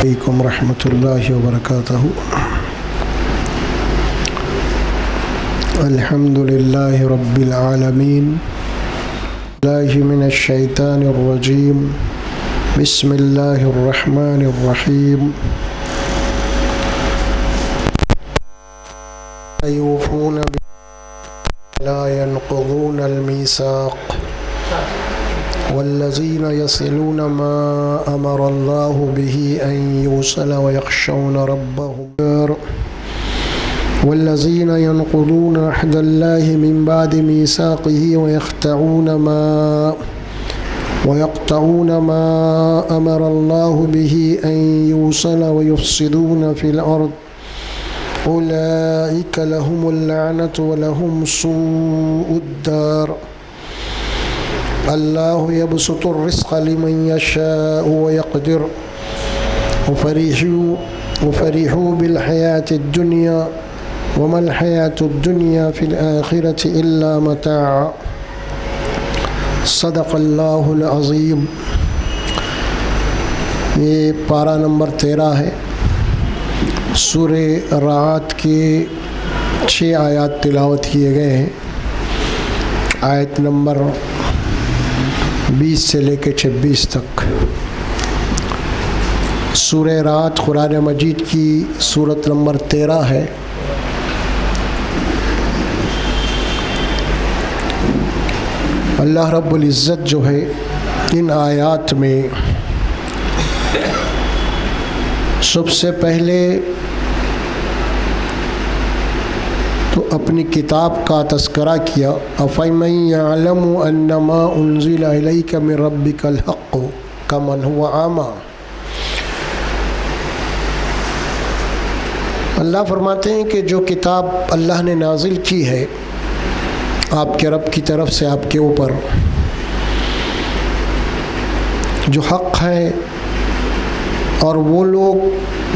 علیکم ورحمۃ اللہ وبرکاتہ۔ الحمد للہ رب العالمین، اللہ من الشیطان الرجیم، بسم اللہ الرحمن الرحیم۔ یوفون لا ينقضون الميثاق والذين يصلون ما أمر الله به أن يوصل ويخشون ربهم والذين ينقضون عهد الله من بعد ميثاقه ويقطعون ما أمر الله به أن يوصل ويفسدون في الأرض أولئك لهم اللعنة ولهم سوء الدار۔ اللہ یبسط الرزق لمن یشاء ویقدر وفرحوا بالحیاة الدنیا وما الحیاة الدنیا فی الآخرة الا متاع۔ صدق اللہ العظیم۔ یہ پارہ نمبر 13 ہے۔ سورہ رعد کے 6 آیات تلاوت کیے گئے ہیں۔ آیت نمبر 20 سے لے کے 26 تک۔ سورہ رعد قرآن مجید کی سورت نمبر 13 ہے۔ اللہ رب العزت جو ہے ان آیات میں سب سے پہلے تو اپنی کتاب کا تذکرہ کیا۔ أَفَمَن يَعْلَمُ أَنَّمَا أُنزِلَ إِلَيْكَ مِن رَّبِّكَ الْحَقُّ كَمَنْ هُوَ أَعْمَىٰ۔ اللہ فرماتے ہیں کہ جو کتاب اللہ نے نازل کی ہے آپ کے رب کی طرف سے آپ کے اوپر، جو حق ہے، اور وہ لوگ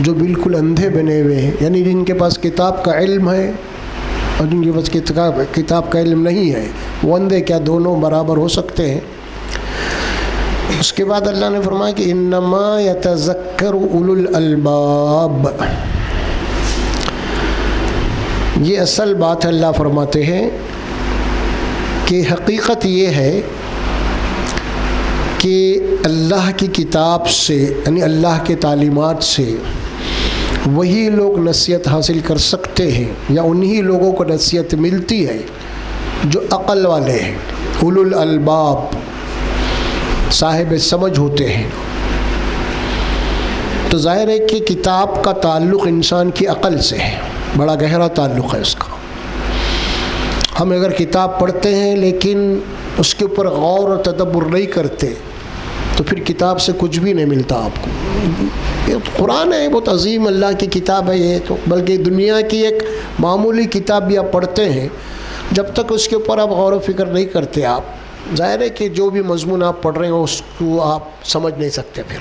جو بالکل اندھے بنے ہوئے ہیں، یعنی جن کے پاس کتاب کا علم ہے اور جن کے پاس کتاب کا علم نہیں ہے، وہ اندھے کیا دونوں برابر ہو سکتے ہیں؟ اس کے بعد اللہ نے فرمایا کہ انما یتذکر اولو الالباب۔ یہ اصل بات ہے۔ اللہ فرماتے ہیں کہ حقیقت یہ ہے کہ اللہ کی کتاب سے، یعنی اللہ کے تعلیمات سے وہی لوگ نصیحت حاصل کر سکتے ہیں، یا انہی لوگوں کو نصیحت ملتی ہے جو عقل والے ہیں، اولو الالباب، صاحب سمجھ ہوتے ہیں۔ تو ظاہر ہے کہ کتاب کا تعلق انسان کی عقل سے ہے، بڑا گہرا تعلق ہے اس کا۔ ہم اگر کتاب پڑھتے ہیں لیکن اس کے اوپر غور و تدبر نہیں کرتے تو پھر کتاب سے کچھ بھی نہیں ملتا آپ کو۔ یہ قرآن ہے، بہت عظیم اللہ کی کتاب ہے یہ تو، بلکہ دنیا کی ایک معمولی کتاب بھی آپ پڑھتے ہیں، جب تک اس کے اوپر آپ غور و فکر نہیں کرتے، آپ ظاہر ہے کہ جو بھی مضمون آپ پڑھ رہے ہیں اس کو آپ سمجھ نہیں سکتے۔ پھر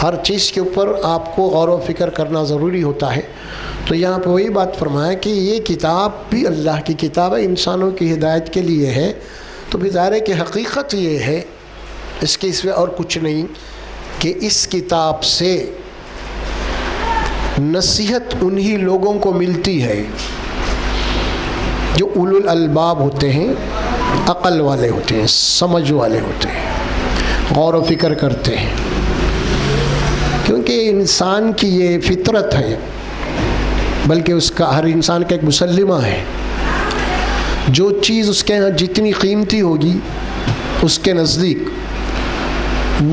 ہر چیز کے اوپر آپ کو غور و فکر کرنا ضروری ہوتا ہے۔ تو یہاں پہ وہی بات فرمایا کہ یہ کتاب بھی اللہ کی کتاب ہے، انسانوں کی ہدایت کے لیے ہے۔ تو بھی ظاہر ہے کہ حقیقت یہ ہے، اس کے سوا اور کچھ نہیں، کہ اس کتاب سے نصیحت انہی لوگوں کو ملتی ہے جو اولو الالباب ہوتے ہیں، عقل والے ہوتے ہیں، سمجھ والے ہوتے ہیں، غور و فکر کرتے ہیں۔ کیونکہ انسان کی یہ فطرت ہے، بلکہ اس کا ہر انسان کا ایک مسلمہ ہے، جو چیز اس کے یہاں جتنی قیمتی ہوگی اس کے نزدیک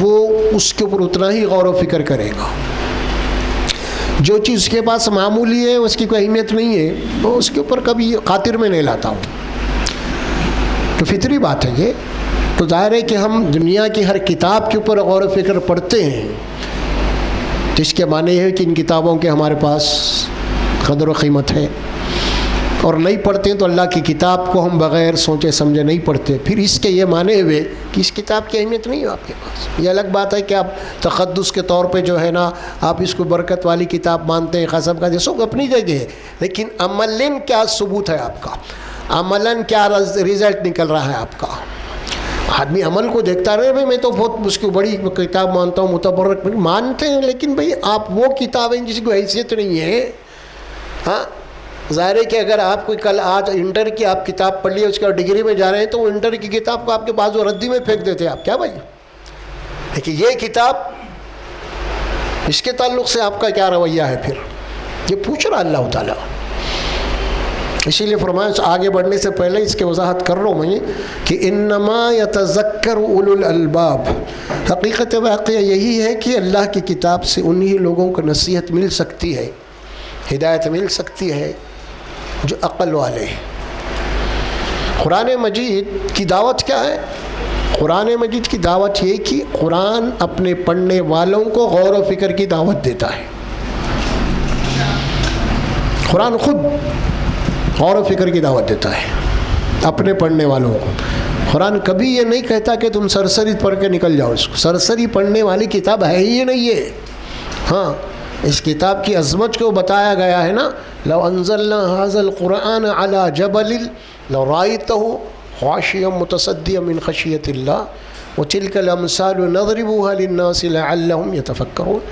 وہ اس کے اوپر اتنا ہی غور و فکر کرے گا۔ جو چیز اس کے پاس معمولی ہے، اس کی کوئی اہمیت نہیں ہے، وہ اس کے اوپر کبھی خاطر میں نہیں لاتا ہوں۔ تو فطری بات ہے یہ۔ تو ظاہر ہے کہ ہم دنیا کی ہر کتاب کے اوپر غور و فکر پڑھتے ہیں، تو اس کے معنی یہ ہے کہ ان کتابوں کے ہمارے پاس قدر و قیمت ہے، اور نہیں پڑھتے ہیں تو اللہ کی کتاب کو ہم بغیر سوچے سمجھے نہیں پڑھتے، پھر اس کے یہ معنی ہوئے کہ اس کتاب کی اہمیت نہیں ہے آپ کے پاس۔ یہ الگ بات ہے کہ آپ تقدس کے طور پہ جو ہے نا آپ اس کو برکت والی کتاب مانتے ہیں، قسم کا جیسو اپنی جگہ ہے، لیکن عملاً کیا ثبوت ہے آپ کا، عملاً کیا رزلٹ نکل رہا ہے آپ کا۔ آدمی عمل کو دیکھتا رہے بھائی میں تو بہت اس کی بڑی کتاب مانتا ہوں، متبرک مانتے ہیں، لیکن بھائی آپ وہ کتابیں جس کی حیثیت نہیں ہے. ہاں ظاہر ہے کہ اگر آپ کوئی کل آج انٹر کی آپ کتاب پڑھ لی اس کا ڈگری میں جا رہے ہیں تو وہ انٹر کی کتاب کو آپ کے بازو ردی میں پھینک دیتے آپ. کیا بھائی لیکن یہ کتاب اس کے تعلق سے آپ کا کیا رویہ ہے پھر؟ یہ پوچھ رہا اللہ تعالیٰ. اسی لیے فرمایا آگے بڑھنے سے پہلے اس کی وضاحت کر رہا ہوں میں کہ انما یتذکر اولو الالباب. حقیقت واقعہ یہی ہے کہ اللہ کی کتاب سے انہی لوگوں کو نصیحت مل سکتی ہے، ہدایت مل سکتی ہے جو عقل والے ہیں. قرآن مجید کی دعوت کیا ہے؟ قرآن مجید کی دعوت یہ کہ قرآن اپنے پڑھنے والوں کو غور و فکر کی دعوت دیتا ہے. قرآن خود غور و فکر کی دعوت دیتا ہے اپنے پڑھنے والوں کو. قرآن کبھی یہ نہیں کہتا کہ تم سرسری پڑھ کے نکل جاؤ. اس کو سرسری پڑھنے والی کتاب ہے ہی نہیں ہے. ہاں اس کتاب کی عظمت کو بتایا گیا ہے نا، لو انزلنا هذا القرآن على جبل لرأيته خاشعا متصدعا من خشية الله وتلك الأمثال نضربها للناس لعلهم يتفكرون.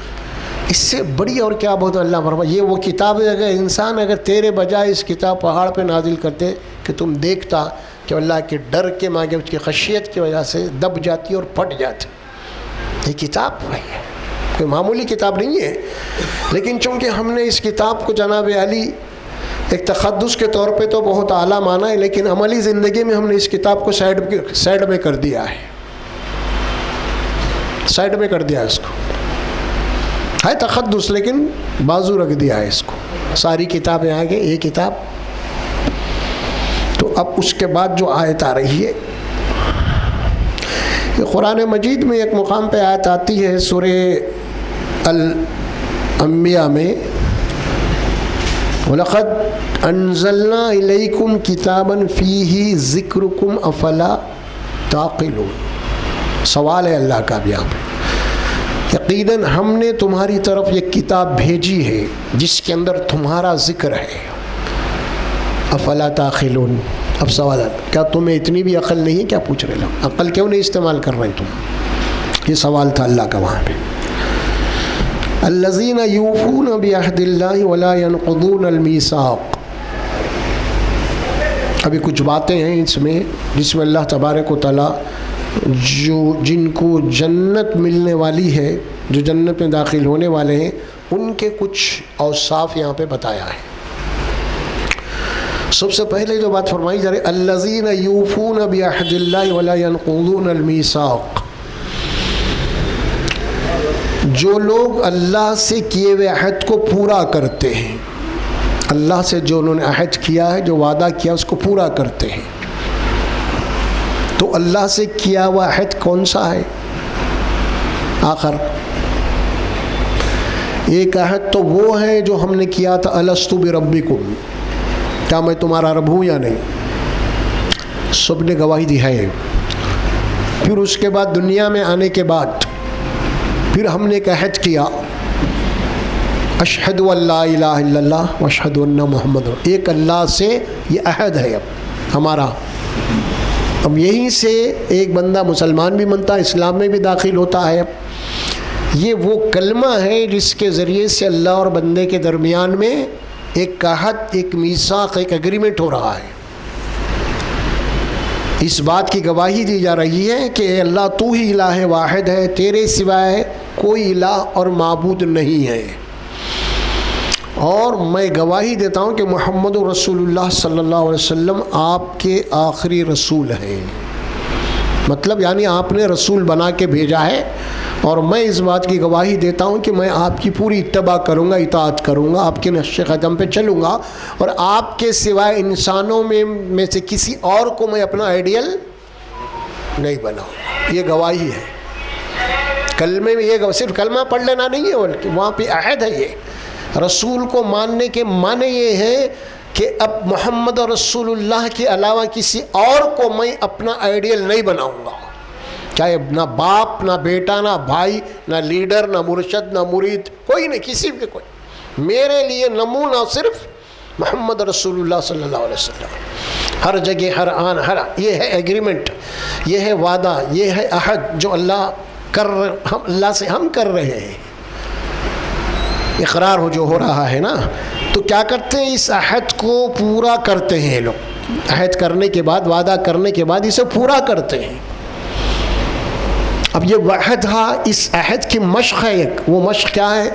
اس سے بڑی اور کیا بہت اللہ فرمایا یہ وہ کتاب ہے. اگر انسان اگر تیرے بجائے اس کتاب پہاڑ پہ نازل کرتے کہ تم دیکھتا کہ اللہ کے ڈر کے مانگے اس کی خشیت کی وجہ سے دب جاتی اور پھٹ جاتی. یہ کتاب ہے، کوئی معمولی کتاب نہیں ہے. لیکن چونکہ ہم نے اس کتاب کو جناب علی ایک تقدس کے طور پہ تو بہت اعلیٰ مانا ہے، لیکن عملی زندگی میں ہم نے اس کتاب کو سائڈ میں کر دیا ہے. سائڈ میں کر دیا اس کو. ہے تقدس لیکن بازو رکھ دیا ہے اس کو. ساری کتابیں آگے یہ کتاب. تو اب اس کے بعد جو آیت آ رہی ہے یہ قرآن مجید میں ایک مقام پہ آیت آتی ہے سورہ الانبیاء میں، وَلَقَدْ أَنزَلْنَا إِلَيْكُمْ كِتَابًا فِيهِ ذِكْرُكُمْ أَفَلَا تَعْقِلُونَ. سوال ہے اللہ کا بھی یہاں پہ. یقیناً ہم نے تمہاری طرف ایک کتاب بھیجی ہے جس کے اندر تمہارا ذکر ہے. افلا تعقلون. اب سوال ہے کیا تمہیں اتنی بھی عقل نہیں ہے؟ کیا پوچھ رہے لوگ؟ عقل کیوں نہیں استعمال کر رہے تم؟ یہ سوال تھا اللہ کا وہاں پہ. الذین یوفون بعہد اللہ ولا ینقضون المیثاق. ابھی کچھ باتیں ہیں اس میں جس میں اللہ تبارک و تعالیٰ جن کو جنت ملنے والی ہے، جو جنت میں داخل ہونے والے ہیں، ان کے کچھ اوصاف یہاں پہ بتایا ہے. سب سے پہلے جو بات فرمائی جا رہی الذین یوفون بعہد اللہ ولا ینقضون المیثاق. جو لوگ اللہ سے کیے ہوئے عہد کو پورا کرتے ہیں، اللہ سے جو انہوں نے عہد کیا ہے، جو وعدہ کیا اس کو پورا کرتے ہیں. تو اللہ سے کیا ہوا عہد کون سا ہے؟ آخر ایک عہد تو وہ ہے جو ہم نے کیا تھا الست بربکم، کیا میں تمہارا رب ہوں یا نہیں؟ سب نے گواہی دی ہے. پھر اس کے بعد دنیا میں آنے کے بعد پھر ہم نے ایک عہد کیا اشہد ان لا الہ الا اللہ واشہد ان محمد. ایک اللہ سے یہ عہد ہے اب ہمارا. اب یہیں سے ایک بندہ مسلمان بھی بنتا ہے، اسلام میں بھی داخل ہوتا ہے. یہ وہ کلمہ ہے جس کے ذریعے سے اللہ اور بندے کے درمیان میں ایک عہد، ایک میثاق، ایک اگریمنٹ ہو رہا ہے. اس بات کی گواہی دی جا رہی ہے کہ اے اللہ تو ہی الہ واحد ہے، تیرے سوائے کوئی الہ اور معبود نہیں ہے. اور میں گواہی دیتا ہوں کہ محمد رسول اللہ صلی اللہ علیہ وسلم آپ کے آخری رسول ہیں. مطلب یعنی آپ نے رسول بنا کے بھیجا ہے، اور میں اس بات کی گواہی دیتا ہوں کہ میں آپ کی پوری اتباع کروں گا، اطاعت کروں گا، آپ کے نقش قدم پہ چلوں گا، اور آپ کے سوائے انسانوں میں سے کسی اور کو میں اپنا آئیڈیل نہیں بناؤں. یہ گواہی ہے. کلمے میں یہ صرف کلمہ پڑھ لینا نہیں ہے، بلکہ وہاں پہ عہد ہے. یہ رسول کو ماننے کے معنی یہ ہے کہ اب محمد رسول اللہ کے علاوہ کسی اور کو میں اپنا آئیڈیل نہیں بناؤں گا. چاہے نہ باپ، نہ بیٹا، نہ بھائی، نہ لیڈر، نہ مرشد، نہ مرید، کوئی نہیں، کسی بھی کوئی. میرے لیے نمونہ صرف محمد رسول اللہ صلی اللہ علیہ وسلم. ہر جگہ ہر آن ہر، یہ ہے ایگریمنٹ، یہ ہے وعدہ، یہ ہے عہد جو اللہ سے ہم کر رہے ہیں، اقرار جو ہو رہا ہے نا. تو کیا کرتے ہیں، اس عہد کو پورا کرتے ہیں لوگ. عہد کرنے کے بعد، وعدہ کرنے کے بعد اسے پورا کرتے ہیں. اب یہ عہد تھا، اس عہد کی مشق ہے ایک. وہ مشق کیا ہے؟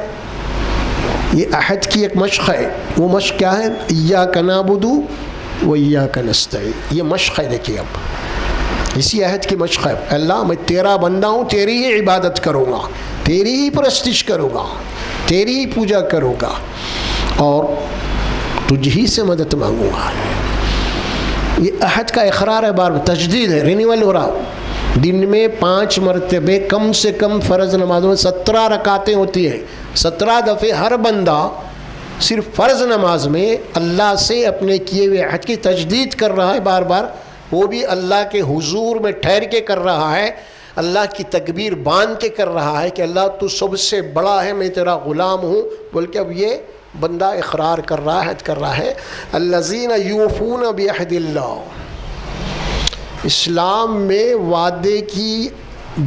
یہ عہد کی ایک مشق ہے. وہ مشق کیا ہے؟ ایاک نعبد و ایاک نستعین. یہ مشق ہے. دیکھیے اب اسی عہد کی مشق ہے. اللہ میں تیرا بندہ ہوں، تیری ہی عبادت کروں گا، تیری ہی پرستش کروں گا، تیری ہی پوجا کروں گا، اور تجھ ہی سے مدد مانگوں گا. یہ عہد کا اقرار ہے، بار تجدید ہے، رینیول ہو رہا. دن میں 5 مرتبے کم سے کم فرض نمازوں میں 17 رکعتیں ہوتی ہیں. 17 دفعے ہر بندہ صرف فرض نماز میں اللہ سے اپنے کیے ہوئے عہد کی تجدید کر رہا ہے بار بار. وہ بھی اللہ کے حضور میں ٹھہر کے کر رہا ہے، اللہ کی تکبیر باندھ کے کر رہا ہے کہ اللہ تو سب سے بڑا ہے، میں تیرا غلام ہوں. بول کے اب یہ بندہ اقرار کر رہا ہے، عہد کر رہا ہے. الذین یوفون بعہد اللہ. اسلام میں وعدے کی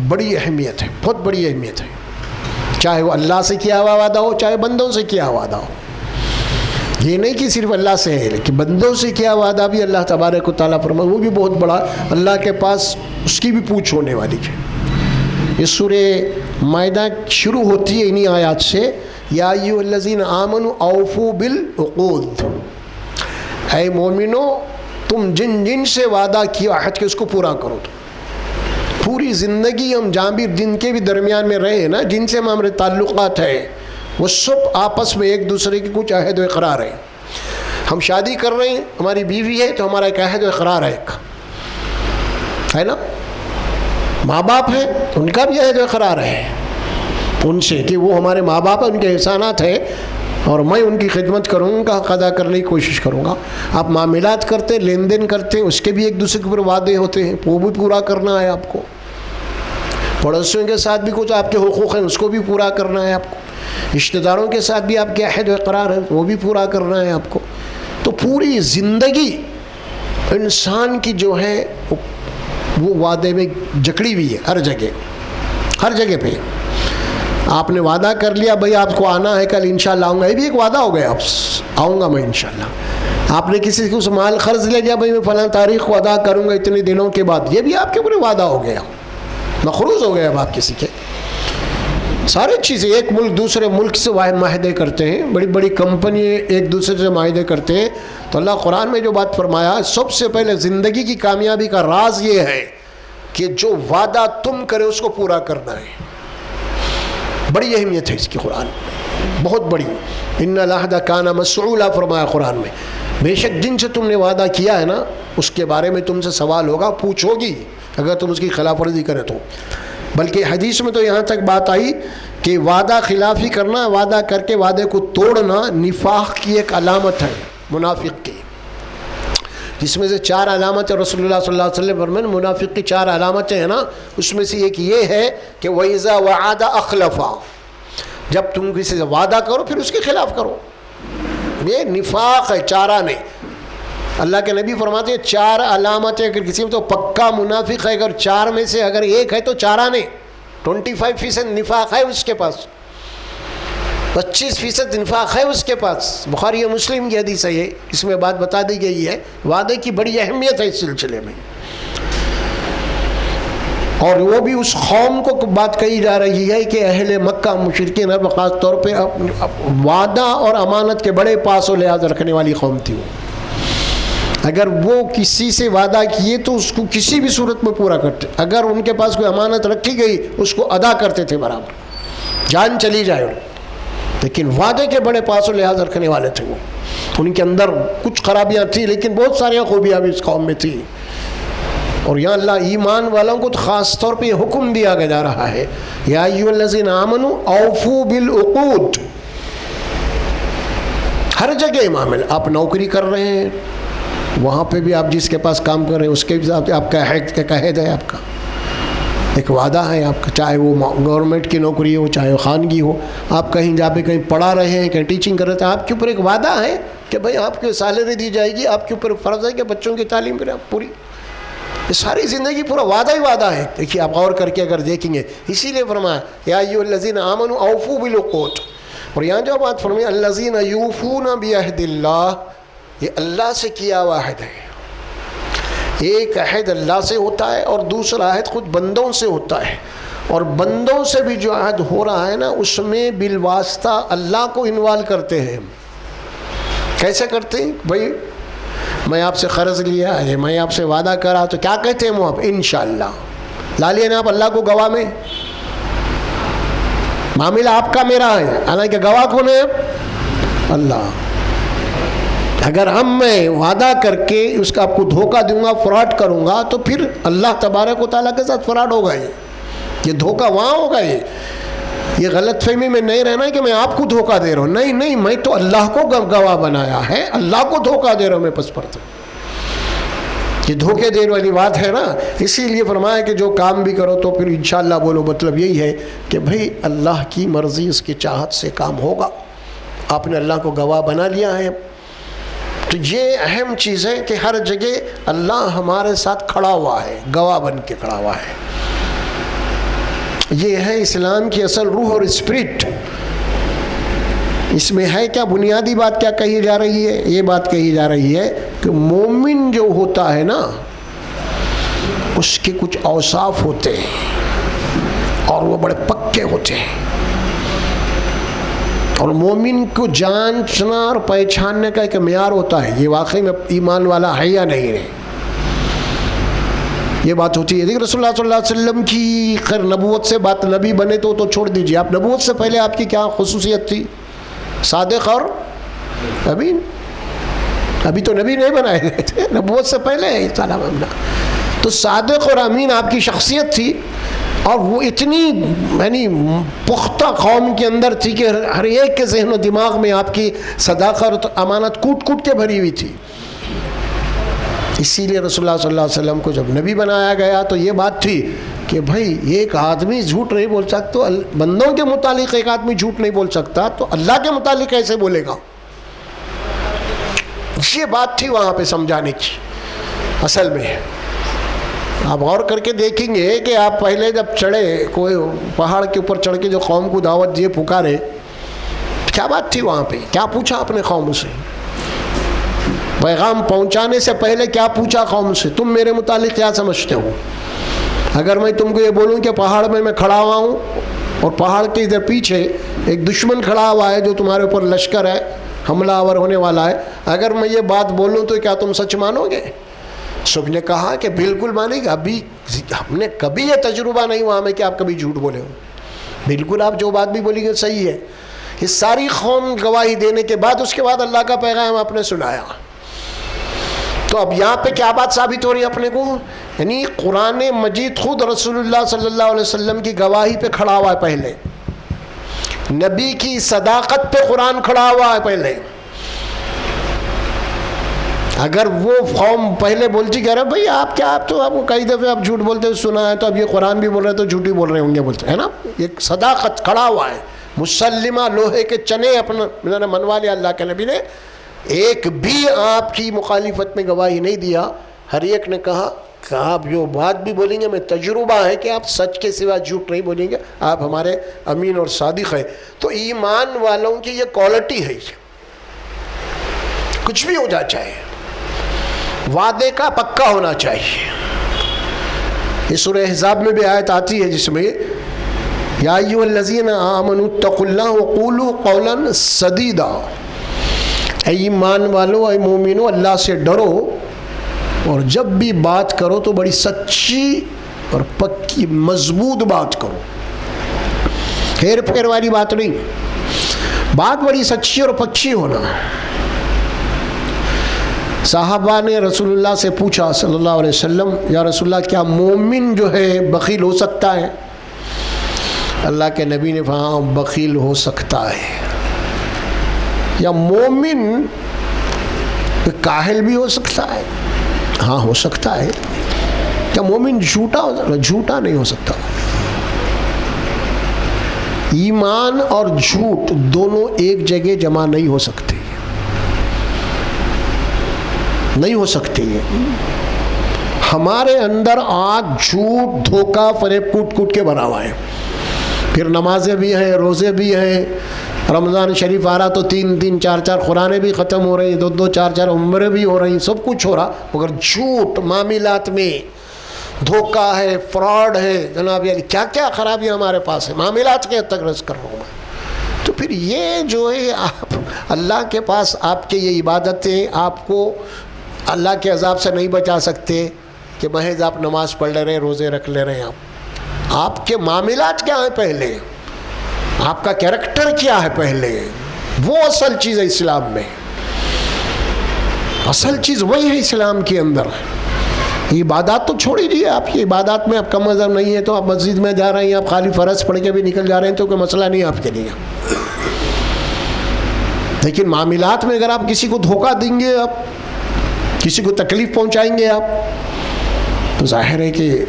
بڑی اہمیت ہے، بہت بڑی اہمیت ہے. چاہے وہ اللہ سے کیا ہوا وعدہ ہو، چاہے بندوں سے کیا وعدہ ہو. یہ نہیں کہ صرف اللہ سے ہے، لیکن بندوں سے کیا وعدہ بھی اللہ تبارک و تعالیٰ فرمائے وہ بھی بہت بڑا. اللہ کے پاس اس کی بھی پوچھ ہونے والی ہے. یہ سورہ مائدہ شروع ہوتی ہے انہی آیات سے، یا ایھا الذین آمنوا اوفوا بالعقود. اے مومنو، تم جن سے وعدہ کیا عہد کے اس کو پورا کرو. پوری زندگی ہم جہاں بھی دن کے بھی درمیان میں رہے نا، جن سے ہمارے تعلقات ہیں، وہ سب آپس میں ایک دوسرے کی کچھ عہد و اقرار ہے. ہم شادی کر رہے ہیں، ہماری بیوی ہے تو ہمارا ایک عہد و اقرار ہے نا. ماں باپ ہیں، ان کا بھی عہد و اقرار ہے ان سے کہ وہ ہمارے ماں باپ ہیں، ان کے احسانات ہیں اور میں ان کی خدمت کروں گا، ان کا حق ادا کرنے کی کوشش کروں گا. آپ معاملات کرتے، لین دین کرتے، اس کے بھی ایک دوسرے کے اوپر وعدے ہوتے ہیں، وہ بھی پورا کرنا ہے آپ کو. پڑوسیوں کے ساتھ بھی کچھ آپ کے حقوق ہیں، اس کو بھی پورا کرنا ہے آپ کو. رشتہ داروں کے ساتھ بھی آپ کے عہد و اقرار ہے، وہ بھی پورا کرنا ہے آپ کو. تو پوری زندگی انسان کی جو ہے وہ وعدے میں جکڑی ہوئی ہے. ہر جگہ پہ آپ نے وعدہ کر لیا بھائی آپ کو آنا ہے کل انشاءاللہ آؤں گا، یہ بھی ایک وعدہ ہو گیا، آؤں گا میں انشاءاللہ. آپ نے کسی کو مال قرض لے لیا بھائی میں فلاں تاریخ کو ادا کروں گا اتنے دنوں کے بعد، یہ بھی آپ کے اوپر وعدہ ہو گیا، مقروض ہو گیا اب آپ کسی کے. ساری چیزیں ایک ملک دوسرے ملک سے معاہدے کرتے ہیں، بڑی بڑی کمپنی ایک دوسرے سے معاہدے کرتے ہیں. تو اللہ قرآن میں جو بات فرمایا، سب سے پہلے زندگی کی کامیابی کا راز یہ ہے کہ جو وعدہ تم کرے اس کو پورا کرنا ہے. بڑی اہمیت ہے اس کی قرآن، بہت بڑی. ان العہد کان مسئولا فرمایا قرآن میں، بے شک جن سے تم نے وعدہ کیا ہے نا اس کے بارے میں تم سے سوال ہوگا، پوچھ ہوگی اگر تم اس کی خلاف ورزی کرے تو. بلکہ حدیث میں تو یہاں تک بات آئی کہ وعدہ خلافی کرنا، وعدہ کر کے وعدے کو توڑنا نفاق کی ایک علامت ہے، منافق کی. جس میں سے 4 علامتیں رسول اللہ صلی اللہ علیہ وسلم فرمائے منافق کی 4 علامتیں ہیں نا، اس میں سے ایک یہ ہے کہ وَإِذَا وَعَدَ أَخْلَفَ. جب تم کسی سے وعدہ کرو پھر اس کے خلاف کرو، یہ نفاق ہے، چارہ نہیں. اللہ کے نبی فرماتے ہیں 4 علامتیں اگر کسی میں تو پکا منافق ہے. اگر 4 میں سے اگر ایک ہے تو چارہ نہیں. 25% نفاق ہے اس کے پاس، 25% نفاق ہے اس کے پاس. بخاری و مسلم کی حدیث ہے یہ، اس میں بات بتا دی گئی ہے. وعدے کی بڑی اہمیت ہے اس سلسلے میں، اور وہ بھی اس قوم کو بات کہی جا رہی ہے کہ اہل مکہ مشرکین عرب خاص طور پہ وعدہ اور امانت کے بڑے پاس و لحاظ رکھنے والی قوم تھی. وہ اگر وہ کسی سے وعدہ کیے تو اس کو کسی بھی صورت میں پورا کرتے. اگر ان کے پاس کوئی امانت رکھی گئی اس کو ادا کرتے تھے برابر، جان چلی جائے. لیکن وعدے کے بڑے پاس و لحاظ رکھنے والے تھے وہ. ان کے اندر کچھ خرابیاں تھیں لیکن بہت ساری خوبیاں بھی اس قوم میں تھیں. اور یہاں اللہ ایمان والوں کو تو خاص طور پہ یہ حکم دیا جا رہا ہے، یا ایھا الذین آمنوا اوفوا بالعقود. ہر جگہ معاملہ، آپ نوکری کر رہے ہیں وہاں پہ بھی آپ جس کے پاس کام کر رہے ہیں اس کے بھی آپ کا عہد ہے، آپ کا ایک وعدہ ہے آپ کا. چاہے وہ گورنمنٹ کی نوکری ہو چاہے وہ خانگی ہو، آپ کہیں جا پہ کہیں پڑھا رہے ہیں کہیں ٹیچنگ کر رہے ہیں، آپ کے اوپر ایک وعدہ ہے کہ بھائی آپ کو سیلری دی جائے گی، آپ کے اوپر فرض ہے کہ بچوں کی تعلیم کریں پوری. یہ ساری زندگی پورا وعدہ ہی وعدہ ہے. دیکھیے آپ غور کر کے اگر دیکھیں گے، اسی لیے فرمایا یا ایھا الذین آمنوا اوفوا بالعقود. اور یہاں جو بات فرمائی الذین یوفون بعہد اللہ، یہ اللہ سے کیا ہوا عہد ہے. ایک عہد اللہ سے ہوتا ہے اور دوسرا عہد خود بندوں سے ہوتا ہے. اور بندوں سے بھی جو عہد ہو رہا ہے نا، اس میں بالواسطہ اللہ کو انوالو کرتے ہیں. کیسے کرتے ہیں؟ بھائی میں آپ سے قرض لیا ہے، میں آپ سے وعدہ کرا، تو کیا کہتے ہیں وہ آپ؟ انشاءاللہ. لا لیا نا آپ اللہ کو گواہ میں، معاملہ آپ کا میرا ہے، حالانکہ گواہ کون ہے؟ اللہ. اگر میں وعدہ کر کے اس کا آپ کو دھوکہ دوں گا، فراڈ کروں گا، تو پھر اللہ تبارک و تعالیٰ کے ساتھ فراڈ ہوگا. یہ دھوکہ وہاں ہوگا. یہ غلط فہمی میں نہیں رہنا ہے کہ میں آپ کو دھوکہ دے رہا ہوں. نہیں نہیں، میں تو اللہ کو گواہ بنایا ہے، اللہ کو دھوکہ دے رہا ہوں میں پس پرت. یہ دھوکے دینے والی بات ہے نا. اسی لیے فرمایا کہ جو کام بھی کرو تو پھر انشاءاللہ بولو. مطلب یہی ہے کہ بھئی اللہ کی مرضی، اس کی چاہت سے کام ہوگا. آپ نے اللہ کو گواہ بنا لیا ہے. تو یہ اہم چیز ہے کہ ہر جگہ اللہ ہمارے ساتھ کھڑا ہوا ہے، گواہ بن کے کھڑا ہوا ہے. یہ ہے اسلام کی اصل روح اور اسپرٹ. اس میں ہے کیا بنیادی بات کیا کہی جا رہی ہے؟ یہ بات کہی جا رہی ہے کہ مومن جو ہوتا ہے نا، اس کے کچھ اوصاف ہوتے ہیں اور وہ بڑے پکے ہوتے ہیں. اور مومن کو جانچنا اور پہچاننے کا ایک معیار ہوتا ہے، یہ واقعی میں ایمان والا ہے یا نہیں ہے. یہ بات ہوتی ہے. دیکھیں رسول اللہ صلی اللہ علیہ وسلم کی خیر نبوت سے بات، نبی بنے تو چھوڑ دیجیے. آپ نبوت سے پہلے آپ کی کیا خصوصیت تھی؟ صادق اور امین. ابھی تو نبی نہیں بنائے گئے تھے، نبوت سے پہلے ہے سارا معاملہ. تو صادق اور امین آپ کی شخصیت تھی. اور وہ اتنی یعنی پختہ قوم کے اندر تھی کہ ہر ایک کے ذہن و دماغ میں آپ کی صداقت اور امانت کوٹ کوٹ کے بھری ہوئی تھی. اسی لیے رسول اللہ صلی اللہ علیہ وسلم کو جب نبی بنایا گیا تو یہ بات تھی کہ بھائی ایک آدمی جھوٹ نہیں بول سکتا. بندوں کے متعلق ایک آدمی جھوٹ نہیں بول سکتا تو اللہ کے متعلق کیسے بولے گا؟ یہ بات تھی وہاں پہ سمجھانے کی. اصل میں آپ غور کر کے دیکھیں گے کہ آپ پہلے جب چڑھے کوئی پہاڑ کے اوپر چڑھ کے جو قوم کو دعوت دیے، پکارے، کیا بات تھی وہاں پہ؟ کیا پوچھا اپنے قوم سے؟ پیغام پہنچانے سے پہلے کیا پوچھا قوم سے؟ تم میرے متعلق کیا سمجھتے ہو؟ اگر میں تم کو یہ بولوں کہ پہاڑ میں کھڑا ہوا ہوں اور پہاڑ کے ادھر پیچھے ایک دشمن کھڑا ہوا ہے جو تمہارے اوپر لشکر ہے، حملہ آور ہونے والا ہے، اگر میں یہ بات بولوں تو کیا تم سچ مانو گے؟ سب نے کہا کہ بالکل مانیں گے. ابھی ہم نے کبھی یہ تجربہ نہیں ہوا ہمیں کہ آپ کبھی جھوٹ بولے ہو. بالکل آپ جو بات بھی بولیں گے صحیح ہے. یہ ساری قوم گواہی دینے کے بعد اس کے بعد اللہ کا پیغام آپ نے سنایا. تو اب یہاں پہ کیا بات ثابت ہو رہی ہے اپنے کو؟ یعنی قرآن مجید خود رسول اللہ صلی اللہ علیہ وسلم کی گواہی پہ کھڑا ہوا ہے. پہلے نبی کی صداقت پہ قرآن کھڑا ہوا ہے. پہلے اگر وہ قوم پہلے بولتی کہہ رہے بھئی آپ کیا، آپ تو آپ کو کئی دفعہ آپ جھوٹ بولتے سنا ہے، تو اب یہ قرآن بھی بول رہے تو جھوٹ ہی بول رہے ہوں گے، بولتے ہے نا. ایک صداقت کھڑا ہوا ہے، مسلمہ لوہے کے چنے اپنا منوا لیا اللہ کے نبی نے. ایک بھی آپ کی مخالفت میں گواہی نہیں دیا. ہر ایک نے کہا کہ آپ جو بات بھی بولیں گے، میں تجربہ ہے کہ آپ سچ کے سوا جھوٹ نہیں بولیں گے، آپ ہمارے امین اور صادق ہیں. تو ایمان والوں کی یہ کوالٹی ہے. کچھ بھی ہو جا چاہے وعدے کا پکا ہونا چاہیے. یہ سورہ احزاب میں بھی آیت آتی ہے جس میں یا ایھا الذین آمنوا اتقوا اللہ وقولوا قولا سدیدا. اے ایمان والو، اے مومنو، اللہ سے ڈرو اور جب بھی بات کرو تو بڑی سچی اور پکی مضبوط بات کرو. ہیر پھیر والی بات نہیں، بات بڑی سچی اور پکی ہونا. صحابہ نے رسول اللہ سے پوچھا صلی اللہ علیہ وسلم، یا رسول اللہ کیا مومن جو ہے بخیل ہو سکتا ہے؟ اللہ کے نبی نے کہا بخیل ہو سکتا ہے. یا مومن کاہل بھی ہو سکتا ہے؟ ہاں ہو سکتا ہے. کیا مومن جھوٹا ہو سکتا ہے؟ جھوٹا نہیں ہو سکتا. ایمان اور جھوٹ دونوں ایک جگہ جمع نہیں ہو سکتے. نہیں ہو سکتی ہے. ہمارے اندر آج جھوٹ دھوکہ فریب کوٹ کوٹ کے بنا ہوا ہے. پھر نمازیں بھی ہیں, روزے بھی ہیں, رمضان شریف آ رہا تو 3 4 قرآنیں بھی ختم ہو رہی, 2 4 عمریں بھی ہو رہی, سب کچھ ہو رہا, مگر جھوٹ معاملات میں دھوکہ ہے, فراڈ ہے. جناب علی کیا کیا خرابیاں ہمارے پاس ہیں, معاملات کے حد تک رس کر رہا ہوں میں. تو پھر یہ جو ہے آپ اللہ کے پاس آپ کے یہ عبادتیں آپ کو اللہ کے عذاب سے نہیں بچا سکتے کہ محض آپ نماز پڑھ لے رہے, روزے رکھ لے رہے ہیں. آپ کے معاملات کیا ہیں پہلے, آپ کا کیریکٹر کیا ہے پہلے, وہ اصل چیز ہے اسلام میں. اصل چیز وہی ہے اسلام کے اندر. عبادات تو چھوڑ دیجیے, آپ کی عبادات میں آپ کا مذہب نہیں ہے تو آپ مسجد میں جا رہے ہیں, آپ خالی فرض پڑھ کے بھی نکل جا رہے ہیں تو کوئی مسئلہ نہیں آپ کے لیے. لیکن معاملات میں اگر آپ کسی کو دھوکہ دیں گے, آپ کسی کو تکلیف پہنچائیں گے آپ, تو ظاہر ہے کہ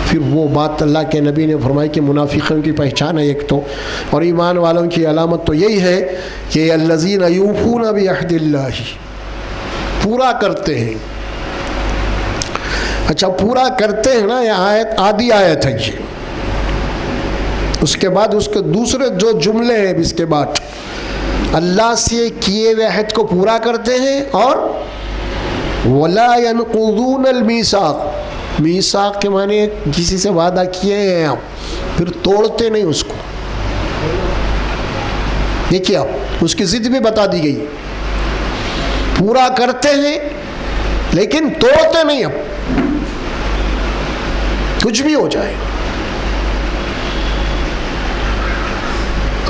پھر وہ بات اللہ کے نبی نے فرمائی کہ منافقوں کی پہچان ہے ایک تو, اور ایمان والوں کی علامت تو یہی ہے کہ الذین یوفون بعہد اللہ, پورا کرتے ہیں. اچھا پورا کرتے ہیں نا, یہ آیت آدھی آیت ہے یہ. اس کے بعد اس کے دوسرے جو جملے ہیں اس کے بعد, اللہ سے کیے ہوئے عہد کو پورا کرتے ہیں, اور ولا ينقضون المیثاق, میثاق کے معنی کسی سے وعدہ کیے ہیں آپ, پھر توڑتے نہیں اس کو. دیکھیے آپ اس کی ضد بھی بتا دی گئی, پورا کرتے ہیں لیکن توڑتے نہیں. اب کچھ بھی ہو جائے,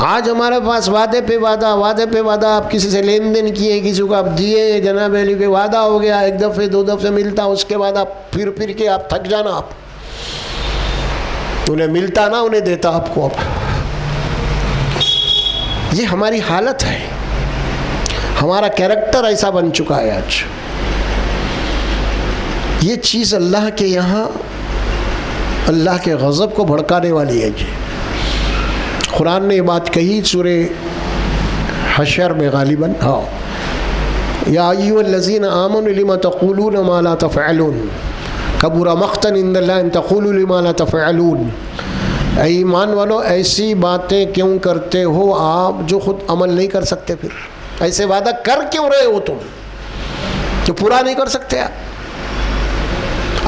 آج ہمارے پاس وعدے پہ وعدہ, آپ کسی سے لین دین کیے, کسی کو آپ دیے, جناب علی کے وعدہ ہو گیا, 1 دفعہ 2 دفعہ ملتا, اس کے بعد آپ پھر کے آپ تھک جانا, آپ انہیں ملتا نہ انہیں دیتا آپ کو. اب یہ ہماری حالت ہے, ہمارا کیریکٹر ایسا بن چکا ہے آج. یہ چیز اللہ کے یہاں اللہ کے غضب کو بھڑکانے والی ہے. جی قرآن نے یہ بات کہی سورہ حشر میں غالباً, ہاں, یا ایھا الذین آمنوا لم تقولون ما لا تفعلون کبر مقتا عند اللہ ان تقولوا لما لا تفعلون. اے ایمان والو, ایسی باتیں کیوں کرتے ہو آپ جو خود عمل نہیں کر سکتے؟ پھر ایسے وعدہ کر کیوں رہے ہو تم جو پورا نہیں کر سکتے آپ؟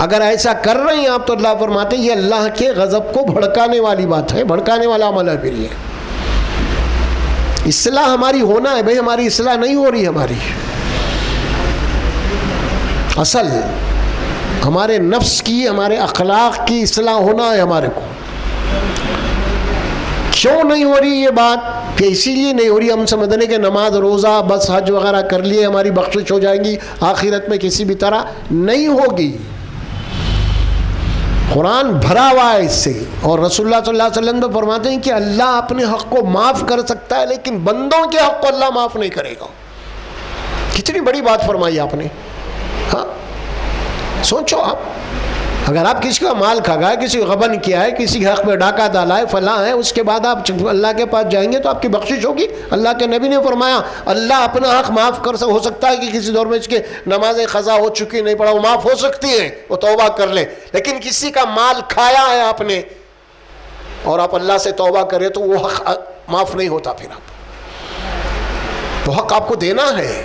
اگر ایسا کر رہے ہیں آپ تو اللہ فرماتے ہیں یہ اللہ کے غضب کو بھڑکانے والی بات ہے, بھڑکانے والا عمل ہے. پھر یہ اصلاح ہماری ہونا ہے. بھئی ہماری اصلاح نہیں ہو رہی, ہماری اصل ہمارے نفس کی, ہمارے اخلاق کی اصلاح ہونا ہے ہمارے کو. کیوں نہیں ہو رہی یہ بات؟ کہ اسی لیے نہیں ہو رہی, ہم سمجھنے کہ نماز روزہ بس حج وغیرہ کر لیے ہماری بخشش ہو جائیں گی, آخرت میں کسی بھی طرح نہیں ہوگی. قرآن بھرا ہوا ہے اس سے, اور رسول اللہ صلی اللہ علیہ وسلم تو فرماتے ہیں کہ اللہ اپنے حق کو معاف کر سکتا ہے لیکن بندوں کے حق کو اللہ معاف نہیں کرے گا. کتنی بڑی بات فرمائی آپ نے. ہاں سوچو آپ, اگر آپ کسی کا مال کھا گئے, کسی کو غبن کیا ہے, کسی کے حق میں ڈاکہ ڈالا ہے, فلاں ہے, اس کے بعد آپ اللہ کے پاس جائیں گے تو آپ کی بخشش ہوگی. اللہ کے نبی نے فرمایا اللہ اپنا حق معاف کر ہو سکتا ہے کہ کسی دور میں اس کے نماز قضا ہو چکی نہیں پڑا, وہ معاف ہو سکتی ہے, وہ توبہ کر لے. لیکن کسی کا مال کھایا ہے آپ نے اور آپ اللہ سے توبہ کرے تو وہ حق معاف نہیں ہوتا. پھر آپ وہ حق آپ کو دینا ہے,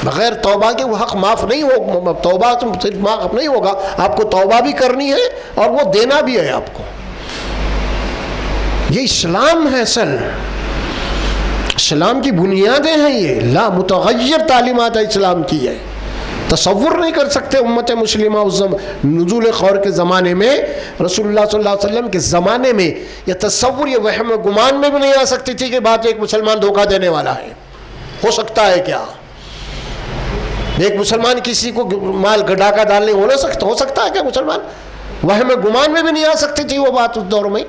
بغیر توبہ کے وہ حق معاف نہیں ہوگا. توبہ صرف معاف نہیں ہوگا, آپ کو توبہ بھی کرنی ہے اور وہ دینا بھی ہے آپ کو. یہ اسلام ہے, اصل اسلام کی بنیادیں ہیں. یہ لا متغیر تعلیمات ہے اسلام کی ہے. تصور نہیں کر سکتے امت مسلمہ اس نزول خور کے زمانے میں, رسول اللہ صلی اللہ علیہ وسلم کے زمانے میں یہ تصور, یہ وہم گمان میں بھی نہیں آ سکتی تھی کہ بات ایک مسلمان دھوکہ دینے والا ہے. ہو سکتا ہے کیا ایک مسلمان کسی کو مال ڈاکہ ڈالنے ہو سکتا ہے کیا مسلمان؟ وہم گمان میں بھی نہیں آ سکتی تھی وہ بات اس دور میں.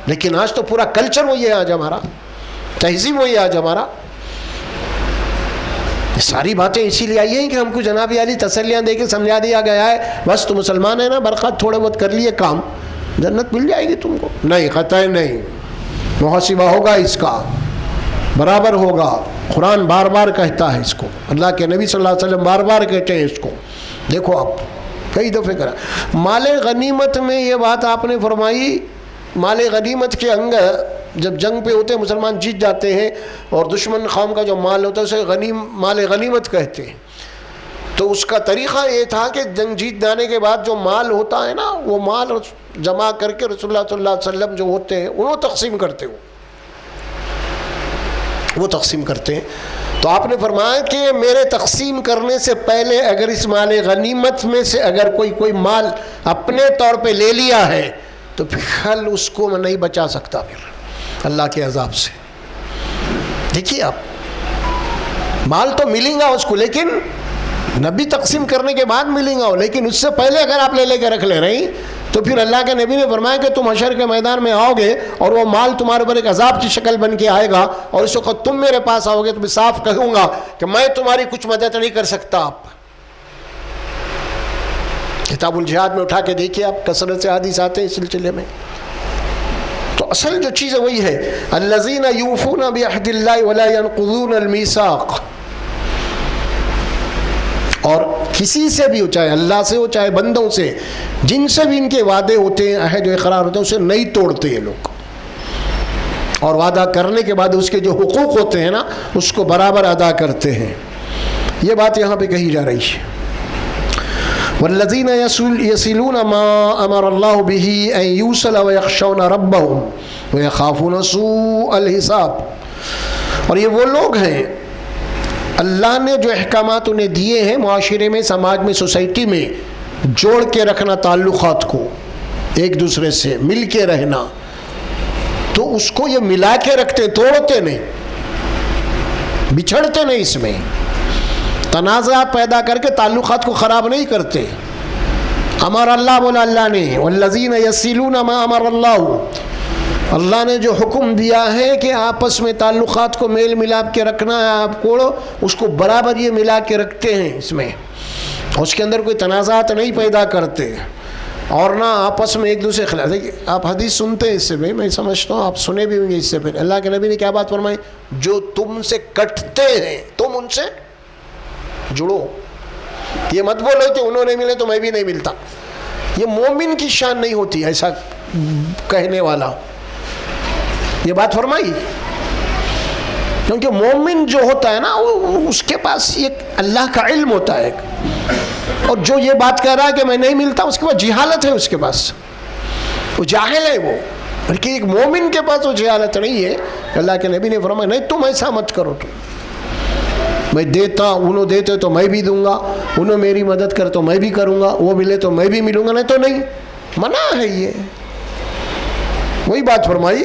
لیکن آج تو پورا کلچر وہی ہے, آج ہمارا تہذیب وہی ہے, آج ہمارا. یہ ساری باتیں اسی لیے آئی ہیں کہ ہم کو جناب علی تسلیاں دے کے سمجھا دیا گیا ہے بس تو مسلمان ہے نا, برکات تھوڑے بہت کر لیے کام, جنت مل جائے گی تم کو. نہیں, قطعی نہیں. محاسبہ ہوگا اس کا, برابر ہوگا. قرآن بار بار کہتا ہے اس کو، اللہ کے نبی صلی اللہ علیہ وسلم بار بار کہتے ہیں اس کو. دیکھو آپ کئی دفعہ کرا. مال غنیمت میں یہ بات آپ نے فرمائی، مال غنیمت کے انگ جب جنگ پہ ہوتے ہیں مسلمان جیت جاتے ہیں اور دشمن قوم کا جو مال ہوتا ہے اسے مال غنیمت کہتے ہیں. تو اس کا طریقہ یہ تھا کہ جنگ جیت جانے کے بعد جو مال ہوتا ہے نا وہ مال جمع کر کے رسول اللہ صلی اللہ علیہ وسلم جو ہوتے ہیں انہوں تقسیم کرتے ہو، وہ تقسیم کرتے ہیں. تو آپ نے فرمایا کہ میرے تقسیم کرنے سے پہلے اگر اس مال غنیمت میں سے اگر کوئی مال اپنے طور پہ لے لیا ہے تو پھر اس کو میں نہیں بچا سکتا پھر اللہ کے عذاب سے. دیکھیے آپ مال تو ملیں گا اس کو، لیکن نبی تقسیم کرنے کے بعد ملیں گا، لیکن اس سے پہلے اگر آپ لے کے رکھ لے رہی تو پھر اللہ کے نبی نے فرمایا کہ تم حشر کے میدان میں آؤ گے اور وہ مال تمہارے اوپر ایک عذاب کی شکل بن کے آئے گا، اور اس وقت تم میرے پاس آؤ گے تو میں صاف کہوں گا کہ میں تمہاری کچھ مدد نہیں کر سکتا. آپ کتاب الجہاد میں اٹھا کے دیکھیے آپ، کثرت سے حدیث آتے ہیں اس سلسلے میں. تو اصل جو چیز ہے وہی ہے الذین یوفون بعہد اللہ ولا ینقضون المیثاق. اور کسی سے بھی ہو، چاہے اللہ سے ہو چاہے بندوں سے، جن سے بھی ان کے وعدے ہوتے ہیں، عہد و اقرار ہوتے ہیں، اسے نہیں توڑتے یہ لوگ، اور وعدہ کرنے کے بعد اس کے جو حقوق ہوتے ہیں نا اس کو برابر ادا کرتے ہیں. یہ بات یہاں پہ کہی جا رہی ہے. والذین یصلون ما امر اللہ بہ ان یوصل ویخشون ربهم ویخافون سوء الحساب. اور یہ وہ لوگ ہیں اللہ نے جو احکامات انہیں دیے ہیں معاشرے میں، سماج میں، سوسائٹی میں جوڑ کے رکھنا تعلقات کو، ایک دوسرے سے مل کے رہنا، تو اس کو یہ ملا کے رکھتے، توڑتے نہیں، بچھڑتے نہیں، اس میں تنازعات پیدا کر کے تعلقات کو خراب نہیں کرتے. امر اللہ بولا اللہ نے، والذین یصلون ما امر اللہ، اللہ نے جو حکم دیا ہے کہ آپس میں تعلقات کو میل ملاپ کے رکھنا ہے، آپ کو اس کو برابر یہ ملا کے رکھتے ہیں، اس میں اس کے اندر کوئی تنازعات نہیں پیدا کرتے، اور نہ آپس میں ایک دوسرے خلاف. آپ حدیث سنتے ہیں اس سے، میں سمجھتا ہوں آپ سنے بھی ہوں گے اس سے پہلے. اللہ کے نبی نے کیا بات فرمائی؟ جو تم سے کٹتے ہیں تم ان سے جڑو. یہ مت بولو کہ انہوں نے ملے تو میں بھی نہیں ملتا، یہ مومن کی شان نہیں ہوتی ایسا کہنے والا. یہ بات فرمائی کیونکہ مومن جو ہوتا ہے نا اس کے پاس ایک اللہ کا علم ہوتا ہے، اور جو یہ بات کہہ رہا ہے کہ میں نہیں ملتا اس کے پاس جہالت ہے، اس کے پاس وہ جاہل ہے. وہ بلکہ ایک مومن کے پاس وہ جہالت نہیں ہے. اللہ کے نبی نے فرمایا نہیں تم ایسا مت کرو، تم میں دیتا، انہوں دیتے تو میں بھی دوں گا، انہوں میری مدد کر تو میں بھی کروں گا، وہ ملے تو میں بھی ملوں گا، نہیں تو نہیں. منع ہے یہ. وہی بات فرمائی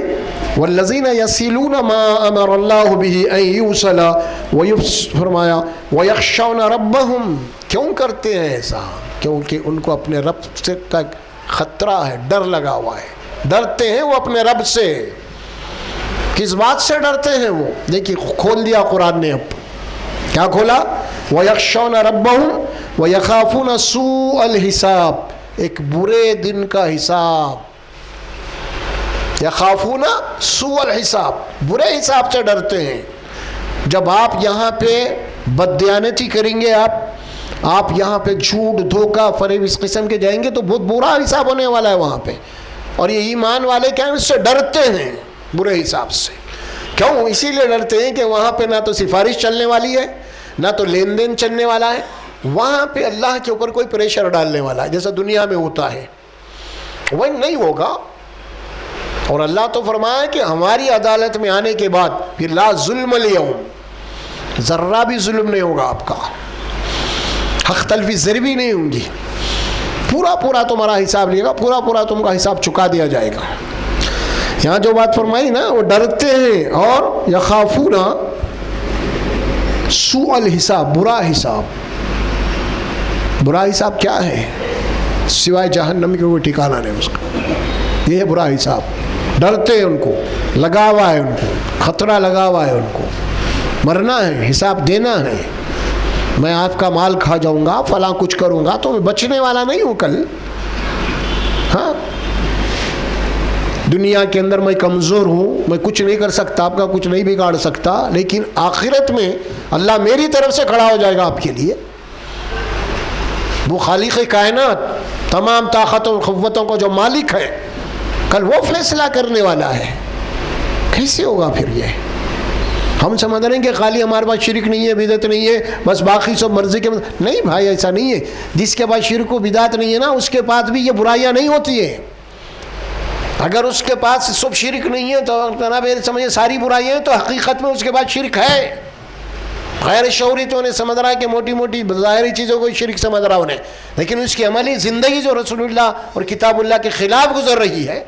والذین یصلون ما امر اللہ بہ ان یوصل، فرمایا ویخشون ربہم. کیوں کرتے ہیں ایسا؟ کیونکہ ان کو اپنے رب سے کا خطرہ ہے، ڈر لگا ہوا ہے. ڈرتے ہیں وہ اپنے رب سے. کس بات سے ڈرتے ہیں وہ؟ دیکھیے کھول دیا قرآن نے. اب کیا کھولا؟ وَيَخْشَوْنَ رَبَّهُمْ وَيَخَافُونَ سُوءَ الْحِسَابِ. ایک برے دن کا حساب. یخافون سوء الحساب، برے حساب سے ڈرتے ہیں. جب آپ یہاں پہ بددیانتی کریں گے، آپ یہاں پہ جھوٹ دھوکہ فریب اس قسم کے جائیں گے تو بہت برا حساب ہونے والا ہے وہاں پہ. اور یہ ایمان والے کیا ہیں؟ اس سے ڈرتے ہیں برے حساب سے. کیوں؟ اسی لیے ڈرتے ہیں کہ وہاں پہ نہ تو سفارش چلنے والی ہے، نہ تو لین دین چلنے والا ہے. وہاں پہ اللہ کے اوپر کوئی پریشر ڈالنے والا ہے جیسا دنیا میں ہوتا ہے، وہ نہیں ہوگا. اور اللہ تو فرمایا کہ ہماری عدالت میں آنے کے بعد پھر لا ظلم اليوم، ذرہ بھی ظلم نہیں ہوگا آپ کا، حق تلفی ضربی نہیں ہوں گی. پورا تمہارا حساب لے گا، پورا تم کا حساب چکا دیا جائے گا. یہاں جو بات فرمائی نا، وہ ڈرتے ہیں اور یخافون سوء الحساب، برا حساب. برا حساب کیا ہے؟ سوائے جہنم کے کوئی ٹھکانہ نہیں اس کا. یہ ہے برا حساب. ڈرتے ہیں، ان کو لگا ہوا ہے، ان کو خطرہ لگا ہوا ہے، ان کو مرنا ہے، حساب دینا ہے. میں آپ کا مال کھا جاؤں گا، فلاں کچھ کروں گا تو میں بچنے والا نہیں ہوں کل. ہاں دنیا کے اندر میں کمزور ہوں، میں کچھ نہیں کر سکتا، آپ کا کچھ نہیں بگاڑ سکتا، لیکن آخرت میں اللہ میری طرف سے کھڑا ہو جائے گا آپ کے لیے. وہ خالق کائنات، تمام طاقتوں قوتوں کو جو مالک ہے، کل وہ فیصلہ کرنے والا ہے. کیسے ہوگا پھر یہ؟ ہم سمجھ رہے ہیں کہ خالی ہمارے پاس شرک نہیں ہے، بدعت نہیں ہے، بس باقی سب مرضی کے نہیں بھائی، ایسا نہیں ہے. جس کے پاس شرک و بدعت نہیں ہے نا، اس کے پاس بھی یہ برائیاں نہیں ہوتی ہیں. اگر اس کے پاس سب شرک نہیں ہے تو جناب سمجھے ساری برائیاں ہیں، تو حقیقت میں اس کے پاس شرک ہے. غیر شعوری تو انہیں سمجھ رہا ہے کہ موٹی موٹی ظاہری چیزوں کو شرک سمجھ رہا انہیں، لیکن اس کی عملی زندگی جو رسول اللہ اور کتاب اللہ کے خلاف گزر رہی ہے،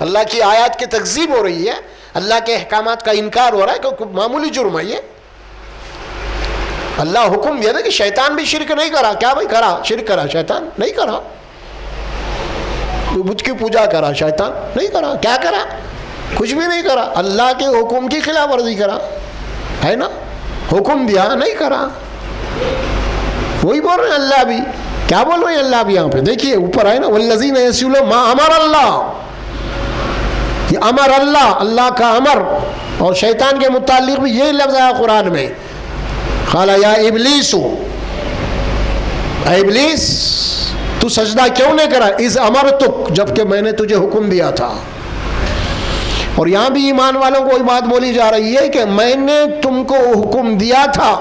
اللہ کی آیات کی تکذیب ہو رہی ہے، اللہ کے احکامات کا انکار ہو رہا ہے، کہ معمولی جرم ہے یہ. اللہ حکم دیا تھا کہ شیطان بھی شرک نہیں کرا. کیا بھائی کرا؟ شرک کرا؟ شیطان نہیں کرا. بت کی پوجا کرا؟ شیطان نہیں کرا. کیا کرا؟ کچھ بھی نہیں کرا. اللہ کے حکم کی خلاف ورزی کرا ہے نا. حکم دیا نہیں کرا. وہی بول رہے ہیں اللہ بھی. کیا بول رہے ہیں اللہ بھی یہاں پہ؟ دیکھیے اوپر ہے نا، والذین یصلون ما امر اللہ. یہ امر اللہ، اللہ کا امر. اور شیطان کے متعلق بھی یہی لفظ ہے قرآن میں، قال یا ابلیس، اے ابلیس تو سجدہ کیوں نہیں کرا؟ اذ امرتک، جبکہ میں نے تجھے حکم دیا تھا. اور یہاں بھی ایمان والوں کو وہی بات بولی جا رہی ہے کہ میں نے تم کو حکم دیا تھا.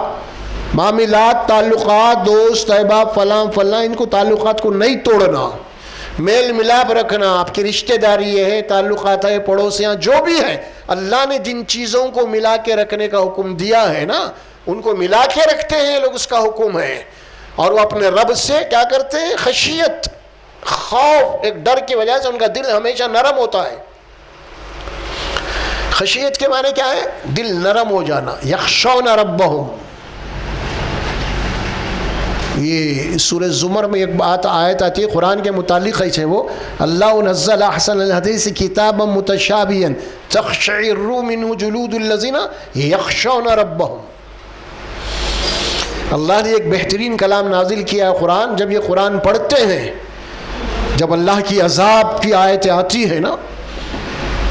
معاملات، تعلقات، دوست احباب فلاں فلاں، ان کو تعلقات کو نہیں توڑنا، میل ملاپ رکھنا. آپ کی رشتہ داری ہے، تعلقات ہے، پڑوسیاں جو بھی ہیں، اللہ نے جن چیزوں کو ملا کے رکھنے کا حکم دیا ہے نا، ان کو ملا کے رکھتے ہیں لوگ، اس کا حکم ہے. اور وہ اپنے رب سے کیا کرتے ہیں؟ خشیت، خوف، ایک ڈر کی وجہ سے ان کا دل ہمیشہ نرم ہوتا ہے. خشیت کے معنی کیا ہے؟ دل نرم ہو جانا. یخشون ربہم، یہ سورہ زمر میں ایک بات آیت آتی ہے قرآن کے متعلق ہے، وہ اللہ نزل احسن الحدیث کتابا متشابہا تقشعر منہ جلود الذین یخشون ربہم. اللہ نے ایک بہترین کلام نازل کیا ہے قرآن. جب یہ قرآن پڑھتے ہیں، جب اللہ کی عذاب کی آیتیں آتی ہے نا،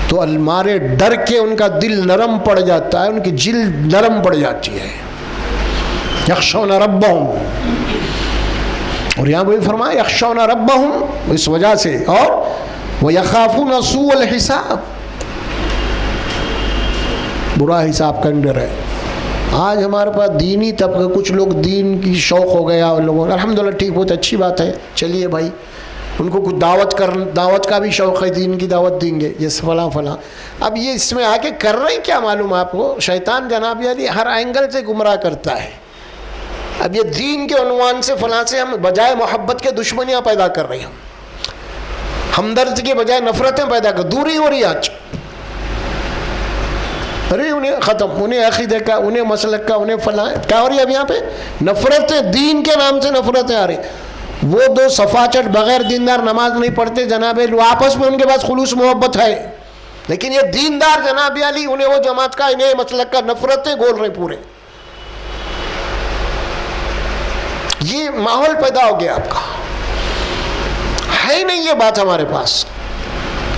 تو المارے ڈر کے ان کا دل نرم پڑ جاتا ہے، ان کی جلد نرم پڑ جاتی ہے. یخشون ربہم. اور یہاں وہی فرمایا یخشون ربہم اس وجہ سے. اور وَيَخَافُونَ سُوءَ الْحِسَابِ، برا حساب کا ڈر ہے. آج ہمارے پاس دینی طبقہ، کچھ لوگ دین کی شوق ہو گیا ان لوگوں، الحمدللہ ٹھیک، بہت اچھی بات ہے. چلیے بھائی، ان کو کچھ دعوت کا بھی شوق ہے، دین کی دعوت دیں گے، یہ فلاں فلاں. اب یہ اس میں آ کے کر رہے ہیں کیا معلوم آپ کو؟ شیطان جناب علی ہر اینگل سے گمراہ کرتا ہے. اب یہ دین کے عنوان سے فلاں سے ہم بجائے محبت کے دشمنیاں پیدا کر رہے ہیں، ہمدرد کے بجائے نفرتیں پیدا کر، دوری ہو رہی ہے آج. ارے انہیں ختم، انہیں عقیدے کا، انہیں مسلک کا، انہیں فلاں. کیا ہو رہی ہے اب یہاں پہ؟ نفرتیں، دین کے نام سے نفرتیں آ رہی. وہ دو صفاچٹ بغیر دیندار نماز نہیں پڑھتے جناب علی، آپس میں ان کے پاس خلوص محبت ہے، لیکن یہ دیندار جناب علی، انہیں وہ جماعت کا، انہیں مسلک کا، نفرتیں گول رہے پورے. یہ ماحول پیدا ہو گیا آپ کا، ہے نہیں یہ بات ہمارے پاس.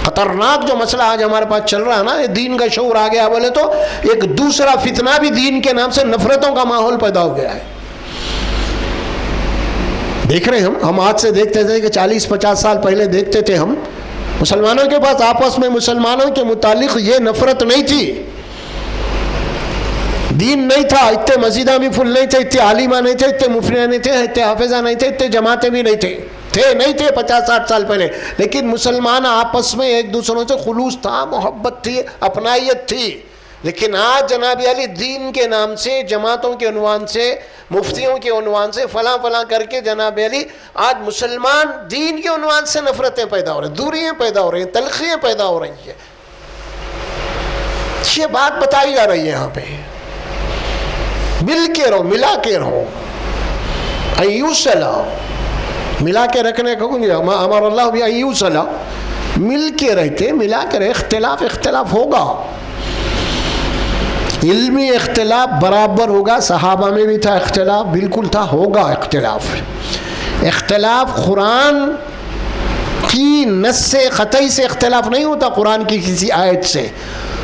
خطرناک جو مسئلہ آج ہمارے پاس چل رہا ہے نا، یہ دین کا شعور آ گیا بولے تو ایک دوسرا فتنہ بھی دین کے نام سے نفرتوں کا ماحول پیدا ہو گیا ہے. دیکھ رہے ہیں ہم آج سے دیکھتے تھے کہ 40-50 سال پہلے دیکھتے تھے ہم، مسلمانوں کے پاس آپس میں مسلمانوں کے متعلق یہ نفرت نہیں تھی، دین نہیں تھا، اتنے مسجدیں بھی فل نہیں تھے، اتنے عالمہ نہیں تھے، اتنے مفتیاں نہیں تھے، اتنے حافظہ نہیں تھے، اتنے جماعتیں بھی نہیں تھے 50-60 سال پہلے. لیکن مسلمان آپس میں ایک دوسروں سے خلوص تھا، محبت تھی، اپنائیت تھی. لیکن آج جناب علی دین کے نام سے، جماعتوں کے عنوان سے، مفتیوں کے عنوان سے، فلاں فلاں کر کے جناب علی آج مسلمان دین کے عنوان سے نفرتیں پیدا ہو رہی ہیں، دوریاں پیدا ہو رہی ہیں، تلخیاں پیدا ہو رہی ہیں. یہ بات بتائی جا رہی ہے یہاں پہ. مل کے رہو، ملا کے رہو. ایوسلا، ملا کے رکھنے کو ہمارا اللہ بھی ایوسلا، مل کے رہتے، ملا کے رہے. اختلاف ہوگا، علمی اختلاف برابر ہوگا. صحابہ میں بھی تھا اختلاف، بالکل تھا، ہوگا اختلاف. اختلاف قرآن کی کی نص سے قطعی سے اختلاف نہیں ہوتا قرآن کی کسی آیت سے.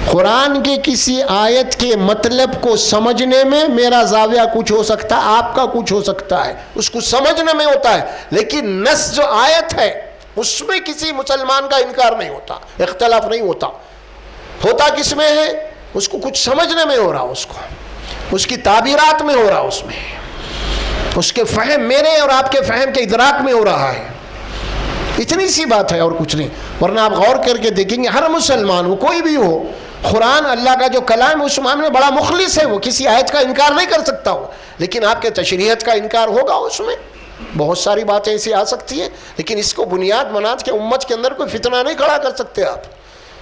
قرآن کے کسی آیت کے مطلب کو سمجھنے میں میرا زاویہ کچھ ہو سکتا ہے, آپ کا کچھ ہو سکتا ہے, اس کو سمجھنے میں ہوتا ہے, لیکن نص جو آیت ہے اس میں کسی مسلمان کا انکار نہیں ہوتا, اختلاف نہیں ہوتا. ہوتا کس میں ہے؟ اس کو کچھ سمجھنے میں ہو رہا, اس کی تعبیرات میں ہو رہا, اس میں اس کے فہم, میرے اور آپ کے فہم کے ادراک میں ہو رہا ہے. اتنی سی بات ہے اور کچھ نہیں. ورنہ آپ غور کر کے دیکھیں گے ہر مسلمان وہ کوئی بھی ہو, قرآن اللہ کا جو کلام ہے اس معاملے میں بڑا مخلص ہے, وہ کسی آیت کا انکار نہیں کر سکتا ہو, لیکن آپ کے تشریحات کا انکار ہوگا. اس میں بہت ساری باتیں ایسی آ سکتی ہیں, لیکن اس کو بنیاد بنا کے امت کے اندر کوئی فتنہ نہیں کھڑا کر سکتے آپ.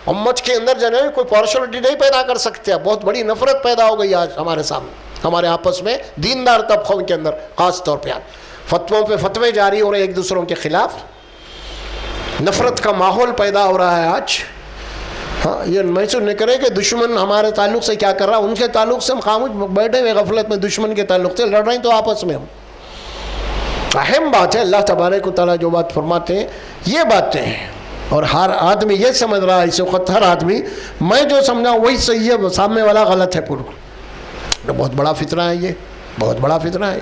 امت کے اندر جو ہے کوئی پارشلٹی نہیں پیدا کر سکتے. بہت بڑی نفرت پیدا ہو گئی آج ہمارے سامنے, ہمارے آپس میں دیندار طبقوں کے اندر خاص طور پہ فتووں پہ فتوے جاری ہو رہے ایک دوسروں کے خلاف, نفرت کا ماحول پیدا ہو رہا ہے آج. ہاں, یہ محسوس نہیں کرے کہ دشمن ہمارے تعلق سے کیا کر رہا, ان کے تعلق سے ہم خاموش بیٹھے ہوئے غفلت میں, دشمن کے تعلق سے لڑ رہے ہیں تو آپس میں ہم. اہم بات ہے, اللہ تبارک و تعالیٰ جو بات فرماتے ہیں یہ باتیں ہیں, اور ہر آدمی یہ سمجھ رہا ہے اس وقت, ہر آدمی میں جو سمجھا وہی صحیح ہے, سامنے والا غلط ہے پورا. بہت بڑا فتنہ ہے یہ, بہت بڑا فتنہ ہے.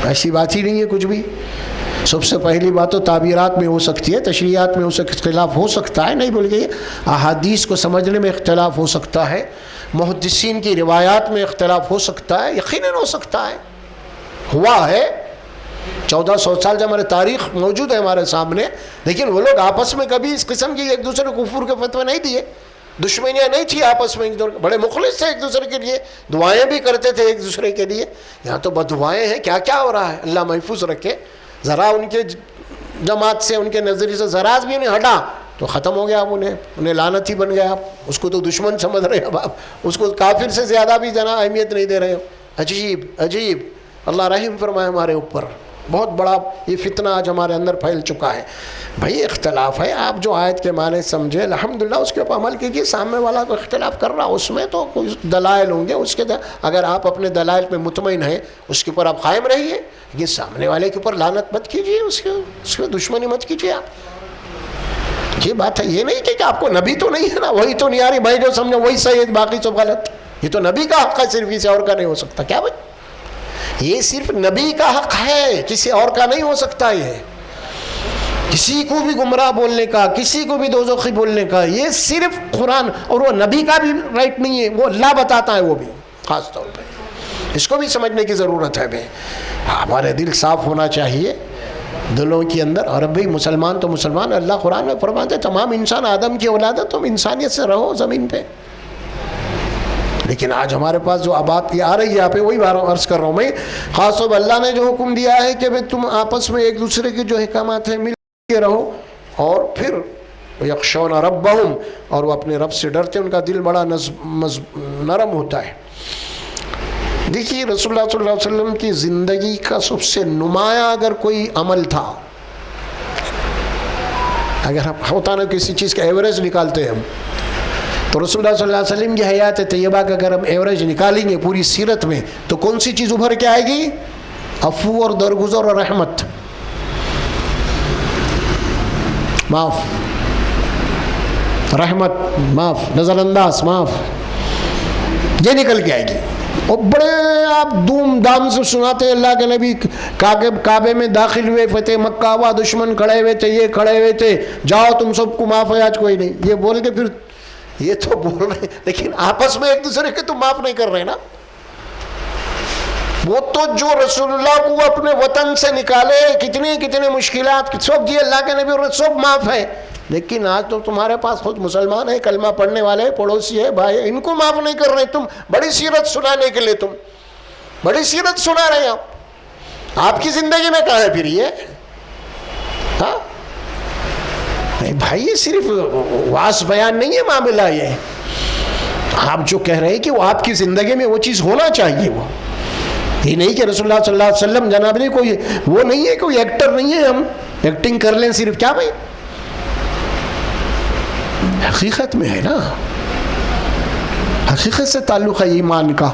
ایسی بات ہی نہیں ہے کچھ بھی. سب سے پہلی بات تو تعبیرات میں ہو سکتی ہے, تشریحات میں اختلاف ہو سکتا ہے, نہیں بول گئی, احادیث کو سمجھنے میں اختلاف ہو سکتا ہے, محدثین کی روایات میں اختلاف ہو سکتا ہے, یقیناً ہو سکتا ہے, ہوا ہے. 1400 سال جب ہمارے تاریخ موجود ہے ہمارے سامنے, لیکن وہ لوگ آپس میں کبھی اس قسم کی ایک دوسرے کو کفر کے فتوے نہیں دیے, دشمنیاں نہیں تھی آپس میں, بڑے مخلص تھے ایک دوسرے کے لیے, دعائیں بھی کرتے تھے ایک دوسرے کے لیے. یہاں تو بددعائیں ہیں, کیا کیا ہو رہا ہے, اللہ محفوظ رکھے. ذرا ان کے جماعت سے, ان کے نظریے سے ذرا بھی انہیں ہٹا تو ختم ہو گیا, آپ انہیں لعنت ہی بن گیا. آپ اس کو تو دشمن سمجھ رہے ہیں, اب آپ اس کو کافر سے زیادہ بھی جنا اہمیت نہیں دے رہے ہو. عجیب عجیب. اللہ رحم فرمائے ہمارے اوپر. بہت بڑا یہ فتنہ آج ہمارے اندر پھیل چکا ہے. بھائی اختلاف ہے, آپ جو آیت کے معنی سمجھے الحمدللہ اس کے اوپر عمل کیجیے. سامنے والا کو اختلاف کر رہا اس میں تو کوئی دلائل ہوں گے, اس کے اگر آپ اپنے دلائل پہ مطمئن ہیں اس کے اوپر آپ قائم رہیے, لیکن سامنے والے کے اوپر لعنت مت کیجیے, اس کے دشمنی مت کیجیے آپ. یہ بات ہے, یہ نہیں کہ آپ کو نبی تو نہیں ہے نا, وہی تو نہیں آ رہی بھائی, جو سمجھو وہی صحیح ہے باقی سب غلط. یہ تو نبی کا حق ہے, صرف اسے اور کا نہیں ہو سکتا. کیا بھائی, یہ صرف نبی کا حق ہے, کسی اور کا نہیں ہو سکتا. یہ کسی کو بھی گمراہ بولنے کا, کسی کو بھی دوزخی بولنے کا, یہ صرف قرآن, اور وہ نبی کا بھی رائٹ نہیں ہے, وہ اللہ بتاتا ہے, وہ بھی خاص طور پہ. اس کو بھی سمجھنے کی ضرورت ہے. ہمارے دل صاف ہونا چاہیے دلوں کے اندر. اور اب بھی مسلمان تو مسلمان, اللہ قرآن میں فرماتے تمام انسان آدم کی اولاد ہے, تم انسانیت سے رہو زمین پہ. لیکن آج ہمارے پاس جو بات یہ آ رہی ہے یہاں پہ, وہی عرض کر رہا ہوں میں. خاص طور پر اللہ نے جو حکم دیا ہے کہ تم آپس میں ایک دوسرے کے جو احکامات ہیں مل کے رہو, اور پھر یخشون ربہم, اور وہ اپنے رب سے ڈرتے, ان کا دل بڑا نرم ہوتا ہے. دیکھیے رسول اللہ صلی اللہ علیہ وسلم کی زندگی کا سب سے نمایاں اگر کوئی عمل تھا, اگر ہوتا نا کسی چیز کا ایوریج نکالتے ہیں ہم, تو رسول اللہ صلی اللہ علیہ وسلم کی حیات طیبہ کا اگر ہم ایوریج نکالیں گے پوری سیرت میں, تو کون سی چیز ابھر کے آئے گی؟ عفو اور درگزر اور رحمت, معاف, رحمت, معاف, نظر انداز, معاف, یہ نکل کے آئے گی. اور بڑے آپ دھوم دھام سے سناتے اللہ کے نبی کعبے میں داخل ہوئے, فتح مکہ ہوا, دشمن کھڑے ہوئے تھے, یہ کھڑے ہوئے تھے, جاؤ تم سب کو معاف ہے, آج کوئی نہیں, یہ بول کے پھر یہ تو بول رہے ہیں, لیکن آپس میں ایک دوسرے کے تو معاف نہیں کر رہے نا. وہ تو جو رسول اللہ کو اپنے وطن سے نکالے, کتنی کتنی مشکلات, سب جی اللہ کے نبی اور سب معاف ہے, لیکن آج تو تمہارے پاس خود مسلمان ہے, کلمہ پڑھنے والے, پڑوسی ہے, بھائی, ان کو معاف نہیں کر رہے. تم بڑی سیرت سنانے کے لیے تم بڑی سیرت سنا رہے ہیں, آپ کی زندگی میں کہاں ہے پھر یہ؟ ہاں بھائی, یہ صرف واس بیان نہیں ہے معاملہ. یہ آپ جو کہہ رہے ہیں کہ وہ آپ کی زندگی میں وہ چیز ہونا چاہیے, وہ یہ نہیں کہ رسول اللہ صلی اللہ علیہ وسلم جناب نے کوئی وہ نہیں ہے, کوئی ایکٹر نہیں ہے, ہم ایکٹنگ کر لیں صرف. کیا بھائی, حقیقت میں ہے نا, حقیقت سے تعلق ہے ایمان کا.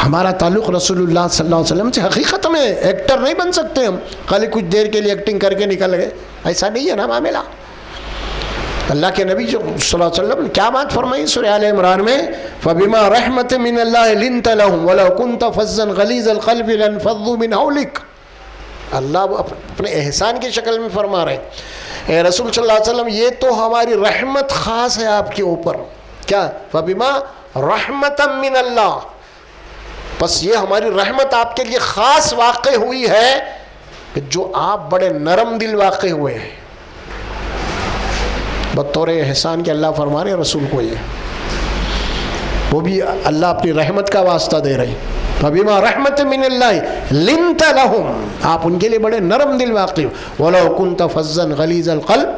ہمارا تعلق رسول اللہ صلی اللہ علیہ وسلم سے حقیقت میں, ایکٹر نہیں بن سکتے ہم, خالی کچھ دیر کے لیے ایکٹنگ کر کے نکل گئے. ایسا نہیں ہے نا معاملہ. اللہ کے نبی صلی اللہ علیہ وسلم نے کیا بات فرمائی سورہ آل عمران میں, فَبِمَا رَحْمَةٍ مِّنَ اللَّهِ لِنْتَ لَهُمْ وَلَوْ كُنْتَ فَظًّا غَلِيظَ الْقَلْبِ لَانفَضُّوا مِنْ حَوْلِكَ. اللہ اپنے احسان کی شکل میں فرما رہے ہیں, اے رسول صلی اللہ علیہ وسلم یہ تو ہماری رحمت خاص ہے آپ کے اوپر. کیا؟ فَبِمَا رَحْمَةً مِّنَ اللَّهِ, بس یہ ہماری رحمت آپ کے لیے خاص واقع ہوئی ہے کہ جو آپ بڑے نرم دل واقع ہوئے ہیں. بطور احسان کے اللہ فرما رہے ہیں رسول کو, یہ وہ بھی اللہ اپنی رحمت کا واسطہ دے رہے ہیں. فَبِمَا رَحْمَةٍ مِّنَ اللَّهِ لِنْتَ لَهُمْ, آپ ان کے لیے بڑے نرم دل واقع ہو. وَلَوْ كُنْتَ فَظًّا غَلِيظَ الْقَلْبِ,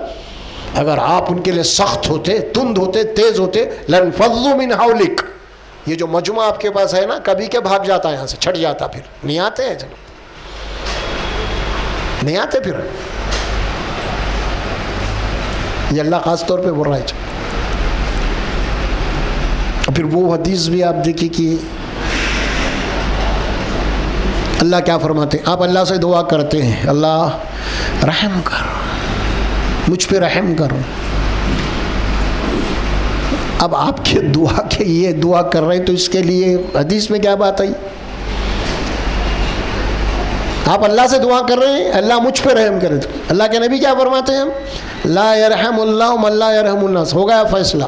اگر آپ ان کے لیے سخت ہوتے, تند ہوتے, تیز ہوتے, لَانفَضُّوا مِنْ حَوْلِكَ. یہ جو مجموعہ آپ کے پاس ہے نا, کبھی کے بھاگ جاتا ہے یہاں سے, چھٹ جاتا, پھر نہیں آتے ہیں, نہیں آتے پھر. یہ اللہ خاص طور پہ بول رہا ہے. پھر وہ حدیث بھی آپ دیکھیں کہ اللہ کیا فرماتے ہیں. آپ اللہ سے دعا کرتے ہیں, اللہ رحم کر, مجھ پہ رحم کر. اب آپ کے دعا کے یہ دعا کر رہے ہیں تو اس کے لیے حدیث میں کیا بات آئی؟ آپ اللہ سے دعا کر رہے ہیں اللہ مجھ پہ رحم کرے. اللہ کے نبی کیا فرماتے ہیں, لا یرحم اللہ من لا یرحم الناس. ہو گیا فیصلہ.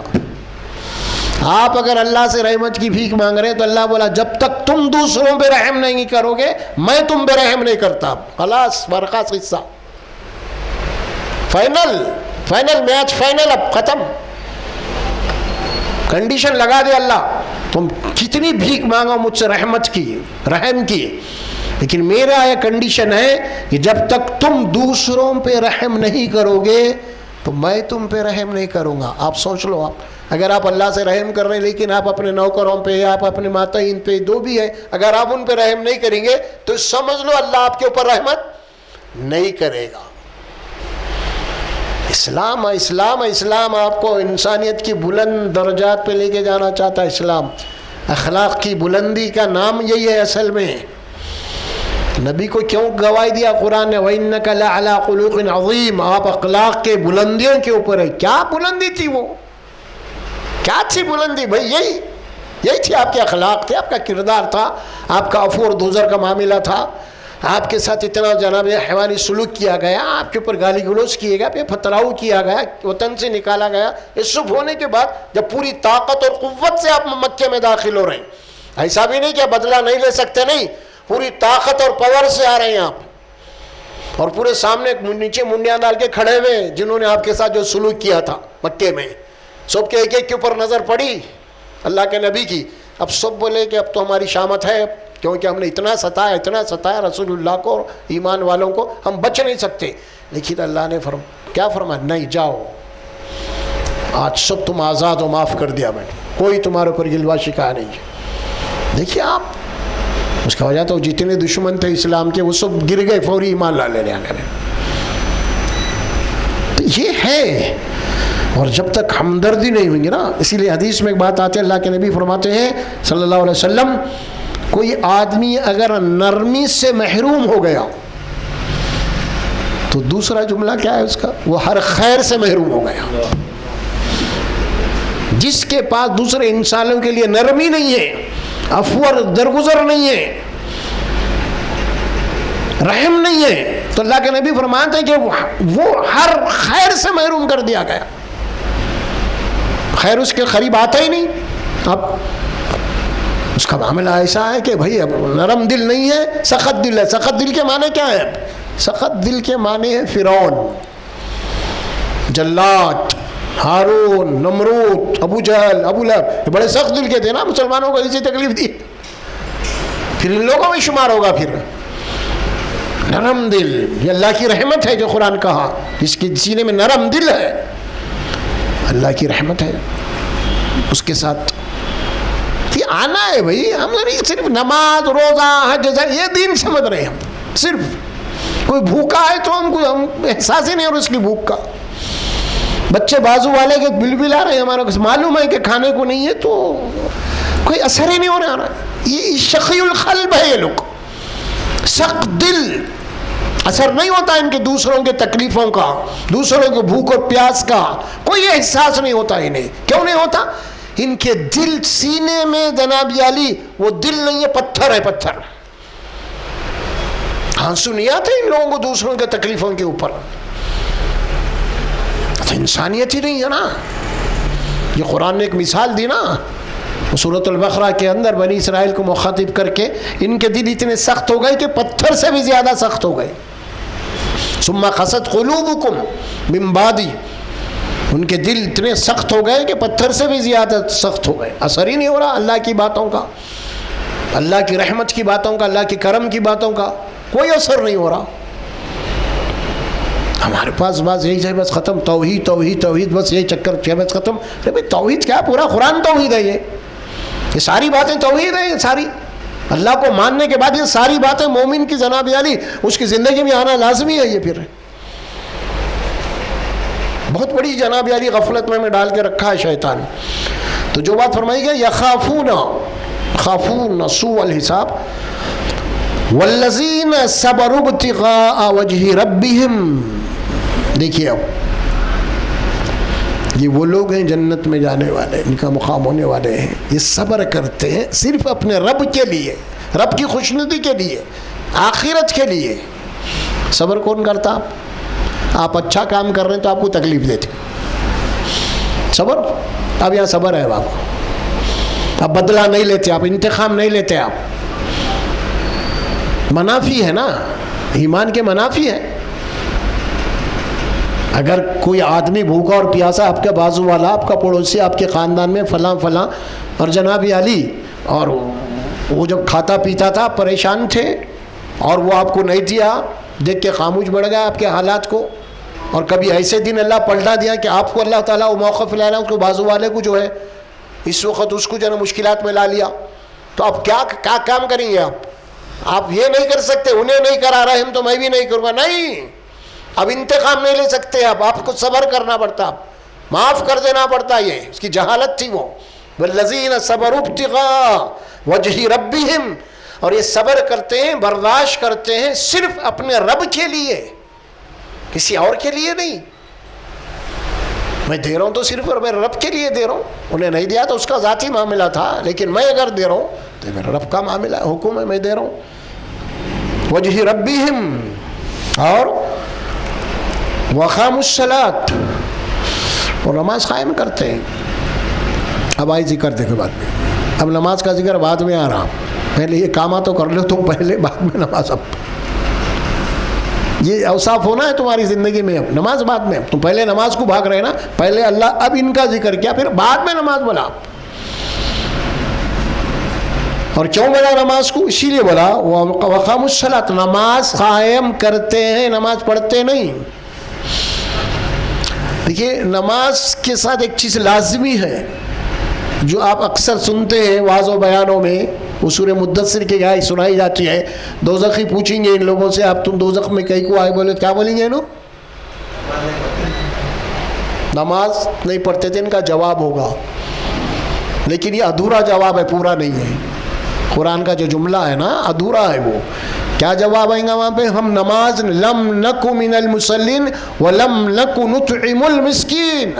آپ اگر اللہ سے رحمت کی بھیک مانگ رہے ہیں تو اللہ بولا جب تک تم دوسروں پہ رحم نہیں کرو گے میں تم پہ رحم نہیں کرتا. خلاص برخاست قصہ, فائنل میچ فائنل, اب ختم. کنڈیشن لگا دے اللہ, تم کتنی بھیک مانگو مجھ سے رحمت کی, رحم کی, لیکن میرا یہ کنڈیشن ہے کہ جب تک تم دوسروں پہ رحم نہیں کرو گے تو میں تم پہ رحم نہیں کروں گا. آپ سوچ لو, آپ اگر آپ اللہ سے رحم کر رہے ہیں لیکن آپ اپنے نوکروں پہ یا آپ اپنے ماتحین پہ, دو بھی ہے, اگر آپ ان پہ رحم نہیں کریں گے تو سمجھ لو اللہ آپ کے اوپر رحمت نہیں کرے گا. اسلام اسلام اسلام آپ کو انسانیت کی بلند درجات پہ لے کے جانا چاہتا ہے. اسلام اخلاق کی بلندی کا نام یہی ہے اصل میں. نبی کو کیوں گواہی دیا قرآن نے, وَإِنَّكَ لَعَلَىٰ خُلُقٍ عَظِيمٍ, آپ اخلاق کے بلندیوں کے اوپر ہے. کیا بلندی تھی وہ, کیا تھی بلندی بھائی؟ یہی تھی آپ کے اخلاق تھے, آپ کا کردار تھا, آپ کا عفو اور دوزر کا معاملہ تھا. آپ کے ساتھ اتنا جناب حیوانی سلوک کیا گیا, آپ کے اوپر گالی گلوچ کیے گئے, پہ پتھراؤ کیا گیا, وطن سے نکالا گیا. یہ سب ہونے کے بعد جب پوری طاقت اور قوت سے آپ مکے میں داخل ہو رہے ہیں, ایسا بھی نہیں کہ بدلہ نہیں لے سکتے, نہیں, پوری طاقت اور پاور سے آ رہے ہیں آپ, اور پورے سامنے نیچے منڈیاں ڈال کے کھڑے ہوئے جنہوں نے آپ کے ساتھ جو سلوک کیا تھا مکے میں, سب کے ایک ایک کے اوپر نظر پڑی اللہ کے نبی کی. اب سب بولے کہ اب تو ہماری شامت ہے, کیونکہ ہم نے اتنا ستایا رسول اللہ کو, ایمان والوں کو, ہم بچ نہیں سکتے. لیکن اللہ نے کیا فرمایا, نہیں جاؤ, آج سب تم آزاد ہو, معاف کر دیا میں نے, کوئی تمہارے اوپر گلوا شکایت نہیں ہے. دیکھیے آپ, اس کا وجہ تو جتنے دشمن تھے اسلام کے وہ سب گر گئے فوری ایمان لا لینے آنے میں. تو یہ ہے, اور جب تک ہمدردی نہیں ہوئی گی نا, اسی لیے حدیث میں ایک بات آتی ہے, اللہ کے نبی فرماتے ہیں صلی اللہ علیہ وسلم, کوئی آدمی اگر نرمی سے محروم ہو گیا تو دوسرا جملہ کیا ہے اس کا, وہ ہر خیر سے محروم ہو گیا. جس کے پاس دوسرے انسانوں کے لیے نرمی نہیں ہے, عفو اور درگزر نہیں ہے, رحم نہیں ہے, تو اللہ کے نبی فرماتے ہیں کہ وہ ہر خیر سے محروم کر دیا گیا. خیر اس کے قریب آتا ہی نہیں. اب اس کا معاملہ ایسا ہے کہ بھائی اب نرم دل نہیں ہے, سخت دل ہے. سخت دل کے معنی کیا ہے؟ سخت دل کے معنی ہے فرعون, جلات, ہارون, نمرود, ابو جہل, ابو لہب, یہ بڑے سخت دل کے تھے نا, مسلمانوں کو ایسی تکلیف دی. پھر ان لوگوں میں شمار ہوگا. پھر نرم دل, یہ اللہ کی رحمت ہے جو قرآن کہا, جس کے سینے میں نرم دل ہے اللہ کی رحمت ہے. اس کے ساتھ آنا ہے بھائی, ہم نہیں صرف نماز روزہ حج یہ دین سمجھ رہے ہیں. ہم صرف کوئی بھوکا ہے تو ہم احساس ہی نہیں ہو رہا اس کی بھوک کا. بچے بازو والے کے بل آ رہے ہیں, ہمارا معلوم ہے کہ کھانے کو نہیں ہے تو کوئی اثر ہی نہیں ہو رہا. یہ شقی القلب ہے, یہ لوگ سخت دل. اثر نہیں ہوتا ان کے دوسروں کے تکلیفوں کا، دوسروں کے بھوک اور پیاس کا، کوئی احساس نہیں ہوتا انہیں. کیوں نہیں ہوتا؟ ان کے دل سینے میں جناب علی وہ دل نہیں ہے، پتھر ہے، پتھر. آنسو نہیں آتے ان لوگوں کو دوسروں کے تکلیفوں کے اوپر. تو انسانیت ہی نہیں ہے نا. یہ قرآن نے ایک مثال دی نا سورۃ البقرہ کے اندر، بنی اسرائیل کو مخاطب کر کے، ان کے دل اتنے سخت ہو گئے کہ پتھر سے بھی زیادہ سخت ہو گئے. ثم قست قلوبکم من بعد، ان کے دل اتنے سخت ہو گئے کہ پتھر سے بھی زیادہ سخت ہو گئے. اثر ہی نہیں ہو رہا اللہ کی باتوں کا، اللہ کی رحمت کی باتوں کا، اللہ کی کرم کی باتوں کا کوئی اثر نہیں ہو رہا. ہمارے پاس بس یہی ہے، بس ختم، توحید توحید توحید، بس یہی چکر کیا، بس ختم. ارے بھائی توحید کیا؟ پورا قرآن توحید ہے. یہ ساری باتیں توحید ہیں. یہ ساری اللہ کو ماننے کے بعد یہ ساری باتیں مومن کی جناب علی اس کی زندگی میں آنا لازمی ہے. یہ پھر بہت بڑی جناب علی غفلت میں ڈال کے رکھا ہے شیطان. تو جو بات فرمائی گئی، یخافون سوء الحساب والذین صبروا ابتغاء وجہ ربہم. دیکھیے اب یہ وہ لوگ ہیں جنت میں جانے والے، ان کا مقام ہونے والے ہیں. یہ صبر کرتے ہیں صرف اپنے رب کے لیے، رب کی خوشنودی کے لیے، آخرت کے لیے. صبر کون کرتا؟ آپ اچھا کام کر رہے ہیں تو آپ کو تکلیف دیتے صبر. اب یہاں صبر ہے آپ بدلہ نہیں لیتے، آپ انتقام نہیں لیتے. آپ منافی ہے نا، ایمان کے منافی ہے. اگر کوئی آدمی بھوکا اور پیاسا، آپ کا بازو والا، آپ کا پڑوسی، آپ کے خاندان میں فلاں فلاں، اور جناب علی اور وہ جب کھاتا پیتا تھا پریشان تھے اور وہ آپ کو نہیں دیا، دیکھ کے خاموش بڑھ گیا آپ کے حالات کو. اور کبھی ایسے دن اللہ پلٹا دیا کہ آپ کو اللہ تعالیٰ وہ موقف لانا، اس کو بازو والے کو جو ہے اس وقت اس کو جو ہے مشکلات میں لا لیا، تو اب کیا کام کریں گے آپ یہ نہیں کر سکتے. انہیں نہیں کرا رہے ہم تو میں بھی نہیں کروں گا. نہیں، اب انتقام نہیں لے سکتے. اب آپ کو صبر کرنا پڑتا، معاف کر دینا پڑتا. یہ اس کی جہالت تھی. وہ والذین صبروا ابتغاء وجہ ربہم، اور یہ صبر کرتے ہیں، برداشت کرتے ہیں صرف اپنے رب کے لیے، کسی اور کے لیے نہیں. میں دے رہا ہوں تو صرف میرے رب کے لیے دے رہا ہوں. انہیں نہیں دیا تو اس کا ذاتی معاملہ تھا، لیکن میں اگر دے رہا ہوں تو میرا رب کا معاملہ ہے، حکم ہے، میں دے رہا ہوں. وجہ ربہم، اور وقاموا الصلاۃ، اور نماز قائم کرتے ہیں. اب آئی ذکر دیکھو بعد میں، اب نماز کا ذکر بعد میں آ رہا. پہلے یہ کام تو کر لو تم پہلے، بعد میں نماز. اب یہ اوصاف ہونا ہے تمہاری زندگی میں. اب نماز بعد میں، تم پہلے نماز کو بھاگ رہے نا، پہلے اللہ، اب ان کا ذکر کیا، پھر بعد میں نماز بولا. اور کیوں بولا نماز کو؟ اسی لیے بولا وقاموا الصلاۃ، نماز قائم کرتے ہیں، نماز پڑھتے نہیں. دیکھیے نماز کے ساتھ ایک چیز لازمی ہے جو آپ اکثر سنتے ہیں واعظ و بیانوں میں، وہ سورہ مدثر کے گائے سنائی جاتی ہے. دوزخی پوچھیں گے ان لوگوں سے، آپ تم دوزخ میں کئی کو آئے، بولے کیا بولیں گے انہوں؟ نماز نہیں پڑھتے تھے. ان کا جواب ہوگا، لیکن یہ ادھورا جواب ہے، پورا نہیں ہے. قرآن کا جو جملہ ہے نا ادھورا ہے. وہ کیا جواب آئیں گا وہاں پہ؟ ہم نماز لم نک من المصلین ولم نک نطعم المسکین.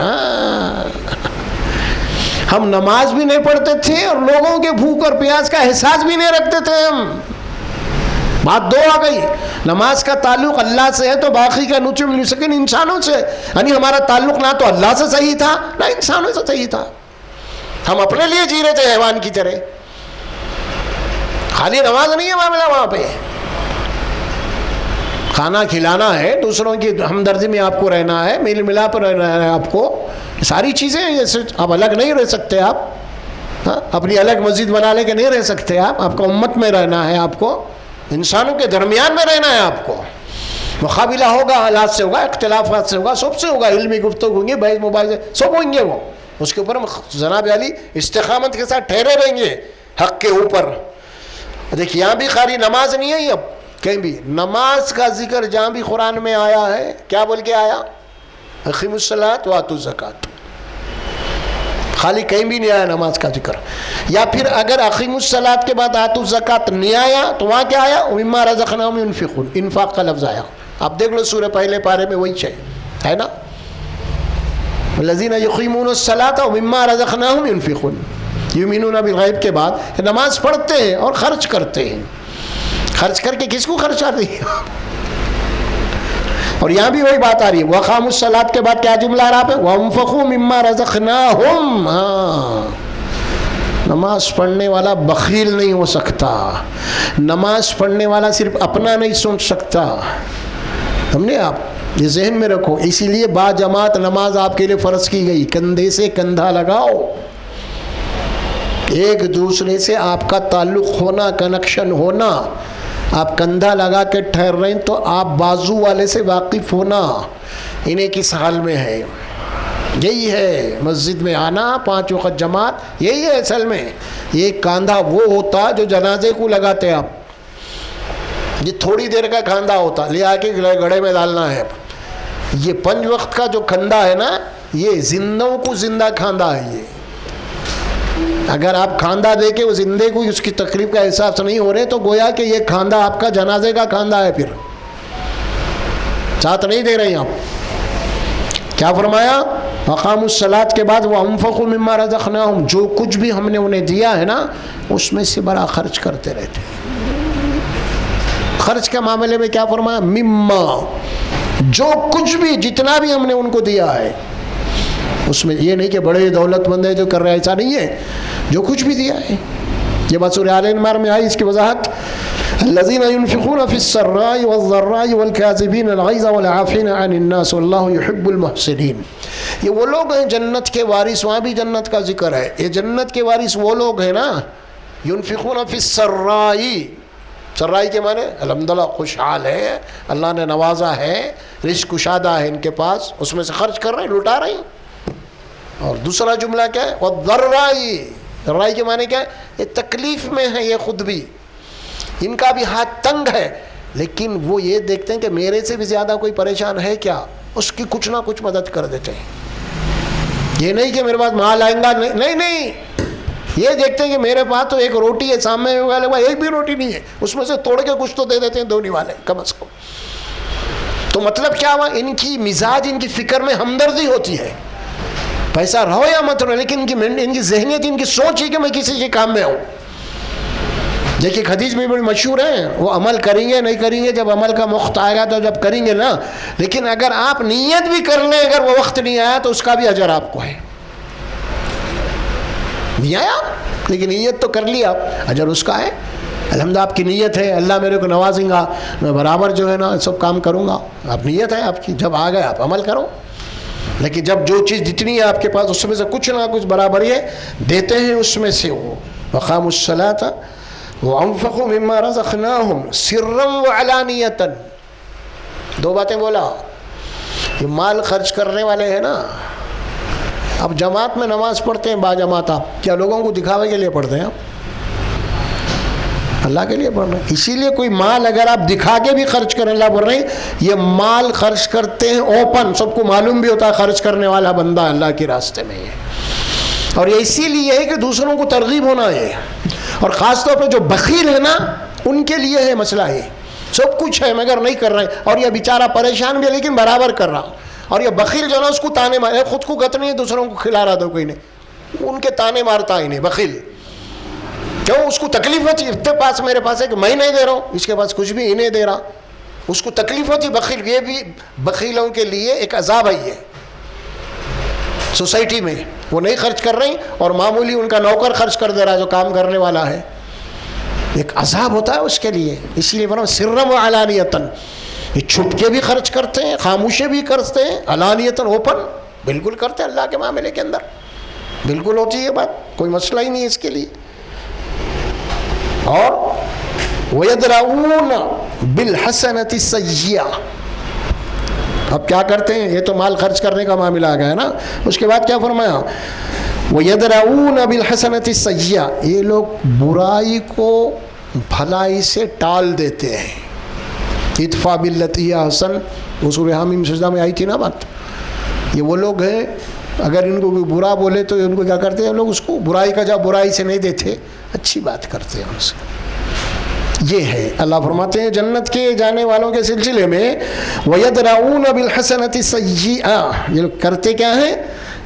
ہم نماز بھی نہیں پڑھتے تھے اور لوگوں کے بھوک اور پیاس کا احساس بھی نہیں رکھتے تھے. ہم بات دو آ گئی. نماز کا تعلق اللہ سے ہے تو باقی کا نطعم المسکین انسانوں سے، یعنی ہمارا تعلق نہ تو اللہ سے صحیح تھا نہ انسانوں سے صحیح تھا. ہم اپنے لیے جی رہے تھے حیوان کی طرح. خالی نماز نہیں ہے معاملہ وہاں پہ، کھانا کھلانا ہے، دوسروں کی ہمدردی میں آپ کو رہنا ہے، میل ملاپ رہنا ہے آپ کو. ساری چیزیں جیسے آپ الگ نہیں رہ سکتے. آپ اپنی الگ مسجد بنا لے کے نہیں رہ سکتے. آپ کو امت میں رہنا ہے، آپ کو انسانوں کے درمیان میں رہنا ہے. آپ کو مقابلہ ہوگا، حالات سے ہوگا، اختلافات سے ہوگا، سب سے ہوگا، علمی گفتگو ہوں گے، بحث مباحثے سب ہوں گے. وہ اس کے اوپر ہم جناب علی استقامت کے ساتھ ٹھہرے رہیں گے حق کے اوپر. دیکھیے یہاں بھی خالی نماز نہیں ہے، اب کہیں بھی نماز کا ذکر جہاں بھی قرآن میں آیا ہے کیا بول کے آیا؟ اقیموا الصلاۃ وآتوا الزکاۃ. خالی کہیں بھی نہیں آیا نماز کا ذکر. یا پھر اگر اقیموا الصلاۃ کے بعد آتوا الزکاۃ نہیں آیا تو وہاں کیا آیا؟ ومما رزقناہم ينفقون، انفاق کا لفظ آیا. آپ دیکھ لو سورہ پہلے پارے میں وہی ہے نا، الذین یقیمون الصلاۃ ومما رزقناہم ینفقون، یؤمنون بالغیب کے بعد نماز پڑھتے ہیں اور خرچ کرتے ہیں. خرچ کر کے کس کو خرچ آتی ہے؟ اور یہاں بھی وہی بات آ رہی ہے. وَأَقَامُوا الصَّلَاةَ کے بعد کیا جملہ آ رہا ہے؟ وَأَنفَقُوا مِمَّا رَزَقْنَاهُمْ. نماز پڑھنے والا بخیل نہیں ہو سکتا. نماز پڑھنے والا صرف اپنا نہیں سوچ سکتا. سمجھے آپ؟ یہ ذہن میں رکھو. اسی لیے با جماعت نماز آپ کے لیے فرض کی گئی. کندھے سے کندھا لگاؤ، ایک دوسرے سے آپ کا تعلق ہونا، کنیکشن ہونا. آپ کندھا لگا کے ٹھہر رہے ہیں تو آپ بازو والے سے واقف ہونا، انہیں کس حال میں ہے. یہی ہے مسجد میں آنا، 5 وقت جماعت، یہی ہے اصل میں. یہ کاندھا وہ ہوتا جو جنازے کو لگاتے آپ، یہ تھوڑی دیر کا کاندھا ہوتا، لے آ کے گڑھے میں ڈالنا ہے. یہ 5 وقت کا جو کھندا ہے نا، یہ زندوں کو زندہ کھاندا ہے. یہ اگر آپ کھاندا دے کے وہ زندے کو اس کی تکلیف کا احساس نہیں ہو رہے تو گویا کہ یہ کھاندا آپ کا جنازے کا کھاندا ہے. پھر ساتھ نہیں دے رہے آپ. کیا فرمایا؟ اقاموا الصلاۃ کے بعد وانفقوا مما رزقناہم، جو کچھ بھی ہم نے انہیں دیا ہے نا اس میں سے بڑا خرچ کرتے رہتے. خرچ کے معاملے میں کیا فرمایا؟ مما، جو کچھ بھی جتنا بھی ہم نے ان کو دیا ہے اس میں یہ نہیں کہ بڑے دولت مند ہے جو کر رہے ہیں، ایسا نہیں ہے. جو کچھ بھی دیا ہے، یہ بات سورہ آل عمران میں آئی. اس کی وضاحت الذین ينفقون فی السراء والضراء والکاظمین الغیظ والعافین عن الناس واللہ یحب المحسنین. یہ وہ لوگ ہیں جنت کے وارث. وہاں بھی جنت کا ذکر ہے. یہ جنت کے وارث وہ لوگ ہیں نا، ينفقون فی السراء. سرائی کے معنی الحمدللہ خوشحال ہے، اللہ نے نوازا ہے، رزق کشادہ ہے ان کے پاس، اس میں سے خرچ کر رہے ہیں، لٹا رہے ہیں. اور دوسرا جملہ کیا ہے؟ والضرائی. ضرائی کے معنی کیا ہے؟ یہ تکلیف میں ہے، یہ خود بھی، ان کا بھی ہاتھ تنگ ہے، لیکن وہ یہ دیکھتے ہیں کہ میرے سے بھی زیادہ کوئی پریشان ہے کیا، اس کی کچھ نہ کچھ مدد کر دیتے ہیں. یہ نہیں کہ میرے پاس مال آئیں گا، نہیں، یہ دیکھتے ہیں کہ میرے پاس تو ایک روٹی ہے، سامنے والے پاس ایک بھی روٹی نہیں ہے، اس میں سے توڑ کے کچھ تو دے دیتے ہیں دھونے والے کم از کم. تو مطلب کیا ہوا؟ ان کی مزاج، ان کی فکر میں ہمدردی ہوتی ہے. پیسہ رہو یا مت رہو، لیکن ان کی ذہنیت، ان کی سوچ ہے کہ میں کسی کے کام میں ہوں. دیکھیے حدیث بھی بڑی مشہور ہے، وہ عمل کریں گے نہیں کریں گے، جب عمل کا وقت آئے گا تو جب کریں گے نا. لیکن اگر آپ نیت بھی کر لیں، اگر وہ وقت نہیں آیا تو اس کا بھی اجر آپ کو ہے. نہیں آیا لیکن نیت تو کر لی آپ، اجر اس کا ہے. الحمدللہ آپ کی نیت ہے اللہ میرے کو نوازیں گا، میں برابر جو ہے نا سب کام کروں گا. آپ نیت ہے آپ کی، جب آ گئے آپ عمل کرو. لیکن جب جو چیز جتنی ہے آپ کے پاس اس میں سے کچھ نہ کچھ برابر یہ دیتے ہیں، اس میں سے وہ وقاموا الصلاۃ وانفقوا مما رزقناہم سرا وعلانیۃ. 2 باتیں بولا. یہ مال خرچ کرنے والے ہیں نا، اب جماعت میں نماز پڑھتے ہیں با جماعت، آپ کیا لوگوں کو دکھاوے کے لیے پڑھتے ہیں؟ آپ اللہ کے لیے پڑھ رہے ہیں. اسی لیے کوئی مال اگر آپ دکھا کے بھی خرچ کریں، اللہ بول رہے ہیں یہ مال خرچ کرتے ہیں اوپن، سب کو معلوم بھی ہوتا ہے خرچ کرنے والا بندہ اللہ کے راستے میں ہے. اور یہ اسی لیے ہے کہ دوسروں کو ترغیب ہونا ہے. اور خاص طور پہ جو بخیل ہے نا ان کے لیے ہے مسئلہ. ہے سب کچھ ہے مگر نہیں کر رہے، اور یہ بیچارہ پریشان بھی ہے لیکن برابر کر رہا. اور یہ بخیل جو ہے نا اس کو تانے مارے، خود کو گت نہیں، دوسروں کو کھلا رہا تھا کوئی نہیں، ان کے تانے مارتا ہے انہیں بخیل. کیوں؟ اس کو تکلیف ہوتی ہے، اتنے پاس میرے پاس ہے کہ میں نہیں دے رہا ہوں، اس کے پاس کچھ بھی انہیں دے رہا، اس کو تکلیف ہوتی. بخیل یہ بھی بخیلوں کے لیے ایک عذاب ہے. یہ سوسائٹی میں وہ نہیں خرچ کر رہے اور معمولی ان کا نوکر خرچ کر دے رہا جو کام کرنے والا ہے، ایک عذاب ہوتا ہے اس کے لیے. اس لیے بنا سرا وعلانیۃ. یہ چھپ کے بھی خرچ کرتے ہیں، خاموشی بھی کرتے ہیں، علانیۃ اوپن بالکل کرتے ہیں. اللہ کے معاملے کے اندر بالکل ہوتی ہے یہ بات، کوئی مسئلہ ہی نہیں اس کے لیے. اور وَيَدْرَؤُونَ بِالْحَسَنَةِ السَّيِّئَةِ. اب کیا کرتے ہیں؟ یہ تو مال خرچ کرنے کا معاملہ آ گیا ہے نا. اس کے بعد کیا فرمایا؟ وَيَدْرَؤُونَ بِالْحَسَنَةِ السَّيِّئَةِ. یہ لوگ برائی کو بھلائی سے ٹال دیتے ہیں. ادفع باللتی ہی احسن، وہ سورہ حامیم سجدہ میں آئی تھی نا بات. یہ وہ لوگ ہیں اگر ان کو کوئی برا بولے تو ان کو کیا کرتے ہیں لوگ؟ اس کو برائی کا جواب برائی سے نہیں دیتے، اچھی بات کرتے ہیں ان سے. یہ ہے اللہ فرماتے ہیں جنت کے جانے والوں کے سلسلے میں وَيَدْرَعُونَ بِالْحَسَنَةِ السَّيِّئَةَ، یہ لوگ کرتے کیا ہیں؟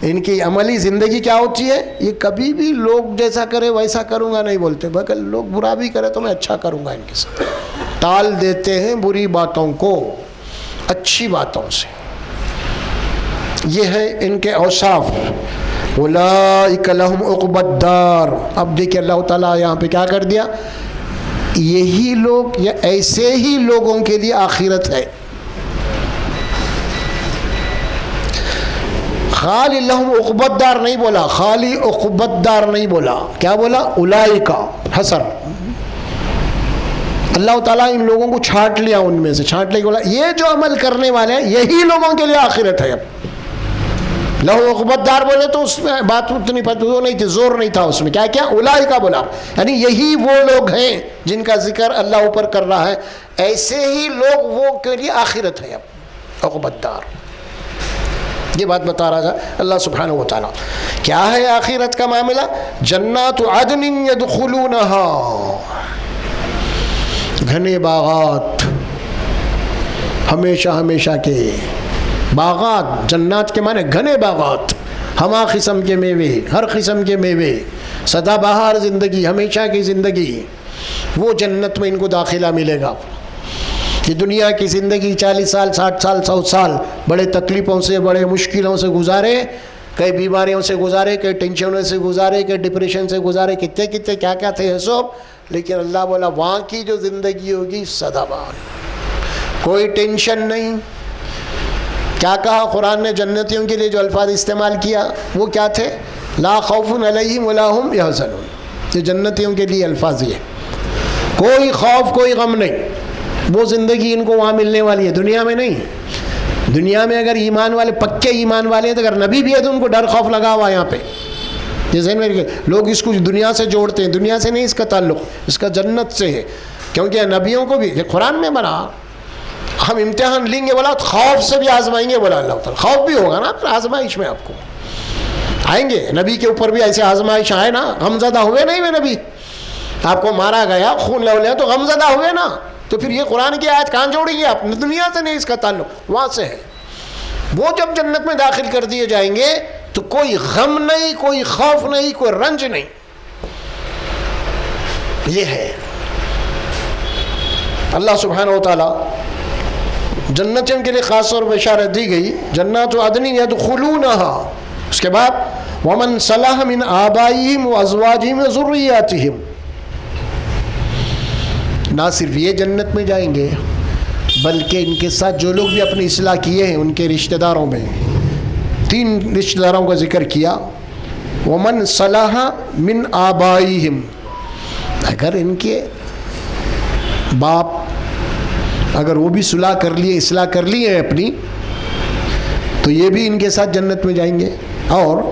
ان کی عملی زندگی کیا ہوتی ہے؟ یہ کبھی بھی لوگ جیسا کرے ویسا کروں گا نہیں بولتے، بلکہ لوگ برا بھی کرے تو میں اچھا کروں گا ان کے ساتھ، ٹال دیتے ہیں بری باتوں کو اچھی باتوں سے. یہ ہے ان کے اوصاف. اولئک لہم عقبی الدار. اب دیکھیں اللہ تعالیٰ یہاں پہ کیا کر دیا، یہی لوگ یا ایسے ہی لوگوں کے لیے آخرت ہے. خالی لہم عقبی الدار نہیں بولا، خالی عقبی الدار نہیں بولا، کیا بولا؟ اولئک حسر. اللہ تعالیٰ ان لوگوں کو چھانٹ لیا، ان میں سے چھانٹ لے کے بولا یہ جو عمل کرنے والے ہیں یہی لوگوں کے لیے آخرت ہے. اب لہو عقبی الدار بولے تو اس میں بات اتنی وہ نہیں تھی، زور نہیں تھا اس میں. کیا اولئک بولا، یعنی یہی وہ لوگ ہیں جن کا ذکر اللہ اوپر کر رہا ہے، ایسے ہی لوگ وہ کے لیے آخرت ہے. اب عقبی الدار یہ بات بتا رہا تھا اللہ سبحانہ و تعالیٰ. کیا ہے آخرت کا معاملہ؟ جنات عدن یدخلونہا، گھنے باغات، ہمیشہ ہمیشہ کے باغات. جنات کے معنی گھنے باغات، ہما قسم کے میوے، ہر قسم کے میوے، سدا بہار زندگی، ہمیشہ کی زندگی. وہ جنت میں ان کو داخلہ ملے گا. کہ دنیا کی زندگی 40 سال 60 سال 100 سال بڑے تکلیفوں سے، بڑے مشکلوں سے گزارے، کئی بیماریوں سے گزارے، کئی ٹینشنوں سے گزارے، کئی ڈپریشن سے گزارے، کتنے کتنے کیا کیا تھے سب. لیکن اللہ بولا وہاں کی جو زندگی ہوگی سدا بہار، کوئی ٹینشن نہیں. کیا کہا قرآن نے جنتیوں کے لیے جو الفاظ استعمال کیا وہ کیا تھے؟ لا خوف علیہم ولا هم یحزنون. یہ جنتیوں کے لیے الفاظ، یہ کوئی خوف کوئی غم نہیں. وہ زندگی ان کو وہاں ملنے والی ہے، دنیا میں نہیں. دنیا میں اگر ایمان والے پکے ایمان والے ہیں تو اگر نبی بھی ہے تو ان کو ڈر خوف لگا ہوا یہاں پہ. جیسے لوگ اس کو دنیا سے جوڑتے ہیں، دنیا سے نہیں اس کا تعلق، اس کا جنت سے ہے. کیونکہ نبیوں کو بھی قرآن میں بنا ہم امتحان لیں گے، بولا خوف سے بھی آزمائیں گے، بولا اللہ تعالیٰ. خوف بھی ہوگا نا پھر آزمائش میں، آپ کو آئیں گے. نبی کے اوپر بھی ایسے آزمائش آئے نا، غمزدہ ہوئے نہیں ہوئے نبی؟ آپ کو مارا گیا، خون لے تو غمزدہ ہوئے نا. تو پھر یہ قرآن کی آیت کہاں جوڑیں گے آپ؟ دنیا سے نہیں اس کا تعلق، وہاں سے ہے. وہ جب جنت میں داخل کر دیے جائیں گے تو کوئی غم نہیں، کوئی خوف نہیں، کوئی رنج نہیں. یہ ہے اللہ سبحانہ و تعالی جنتوں کے لیے خاص طور پر اشارت دی گئی. جنات عدن یدخلونہا، اس کے بعد ومن صلح من آبائہم وازواجہم وذریاتہم. نہ صرف یہ جنت میں جائیں گے بلکہ ان کے ساتھ جو لوگ بھی اپنی اصلاح کیے ہیں ان کے رشتہ داروں میں 3 رشتہ داروں کا ذکر کیا. ومن صلح من آبائہم، اگر ان کے باپ اگر وہ بھی صلح کر لیے، اصلاح کر لی ہے اپنی، تو یہ بھی ان کے ساتھ جنت میں جائیں گے. اور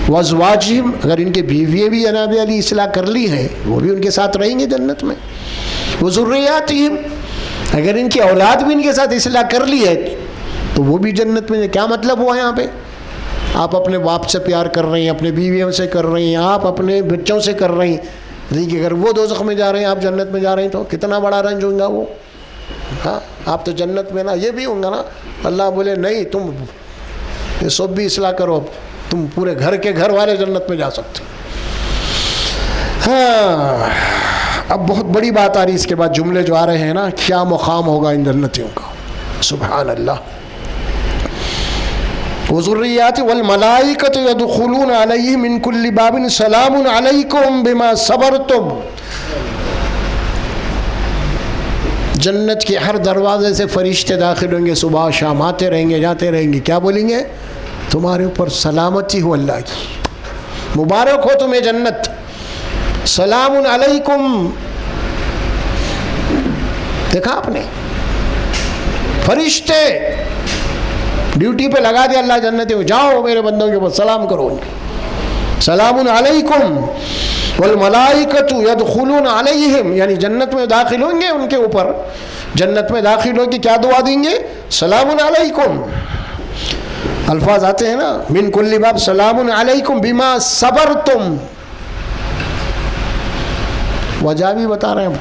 وازواجہم، اگر ان کے بیوییں بھی جناب علی اصلاح کر لی ہیں وہ بھی ان کے ساتھ رہیں گے جنت میں. وذریاتہم، اگر ان کی اولاد بھی ان کے ساتھ اصلاح کر لی ہے تو وہ بھی جنت میں. کیا مطلب ہوا یہاں پہ؟ آپ اپنے باپ سے پیار کر رہے ہیں، اپنے بیویوں سے کر رہے ہیں، آپ اپنے بچوں سے کر رہے ہیں، لیکن اگر وہ دوزخ میں جا رہے ہیں آپ جنت میں جا رہے ہیں تو کتنا بڑا رنج ہوگا وہ. ہاں آپ تو جنت میں نا، یہ بھی ہوں گا نا. اللہ بولے نہیں، تم یہ سب بھی اصلاح کرو، تم پورے گھر کے گھر والے جنت میں جا سکتے. ہاں اب بہت بڑی بات آ رہی اس کے بعد، جملے جو آ رہے ہیں نا، کیا مقام ہوگا ان جنتیوں کا. سبحان اللہ. وذریات والملائکۃ یدخلون علیہم من کل باب سلام علیکم بما صبرتم. جنت کے ہر دروازے سے فرشتے داخل ہوں گے، صبح شام آتے رہیں گے، جاتے رہیں گے. کیا بولیں گے؟ تمہارے اوپر سلامتی ہو اللہ کی، مبارک ہو تمہیں جنت، سلام علیکم. دیکھا آپ نے فرشتے ڈیوٹی پہ لگا دیا اللہ جنتی ہو، جاؤ میرے بندوں کے اوپر سلام کرو. سلام علیکم والملائکۃ یدخلون علیہم، یعنی جنت میں داخل ہوں گے ان کے اوپر، جنت میں داخل ہو کے کیا دعا دیں گے؟ سلام علیکم. الفاظ آتے ہیں نا من کل باب سلام علیکم بما صبرتم. وجہ بھی بتا رہے ہیں.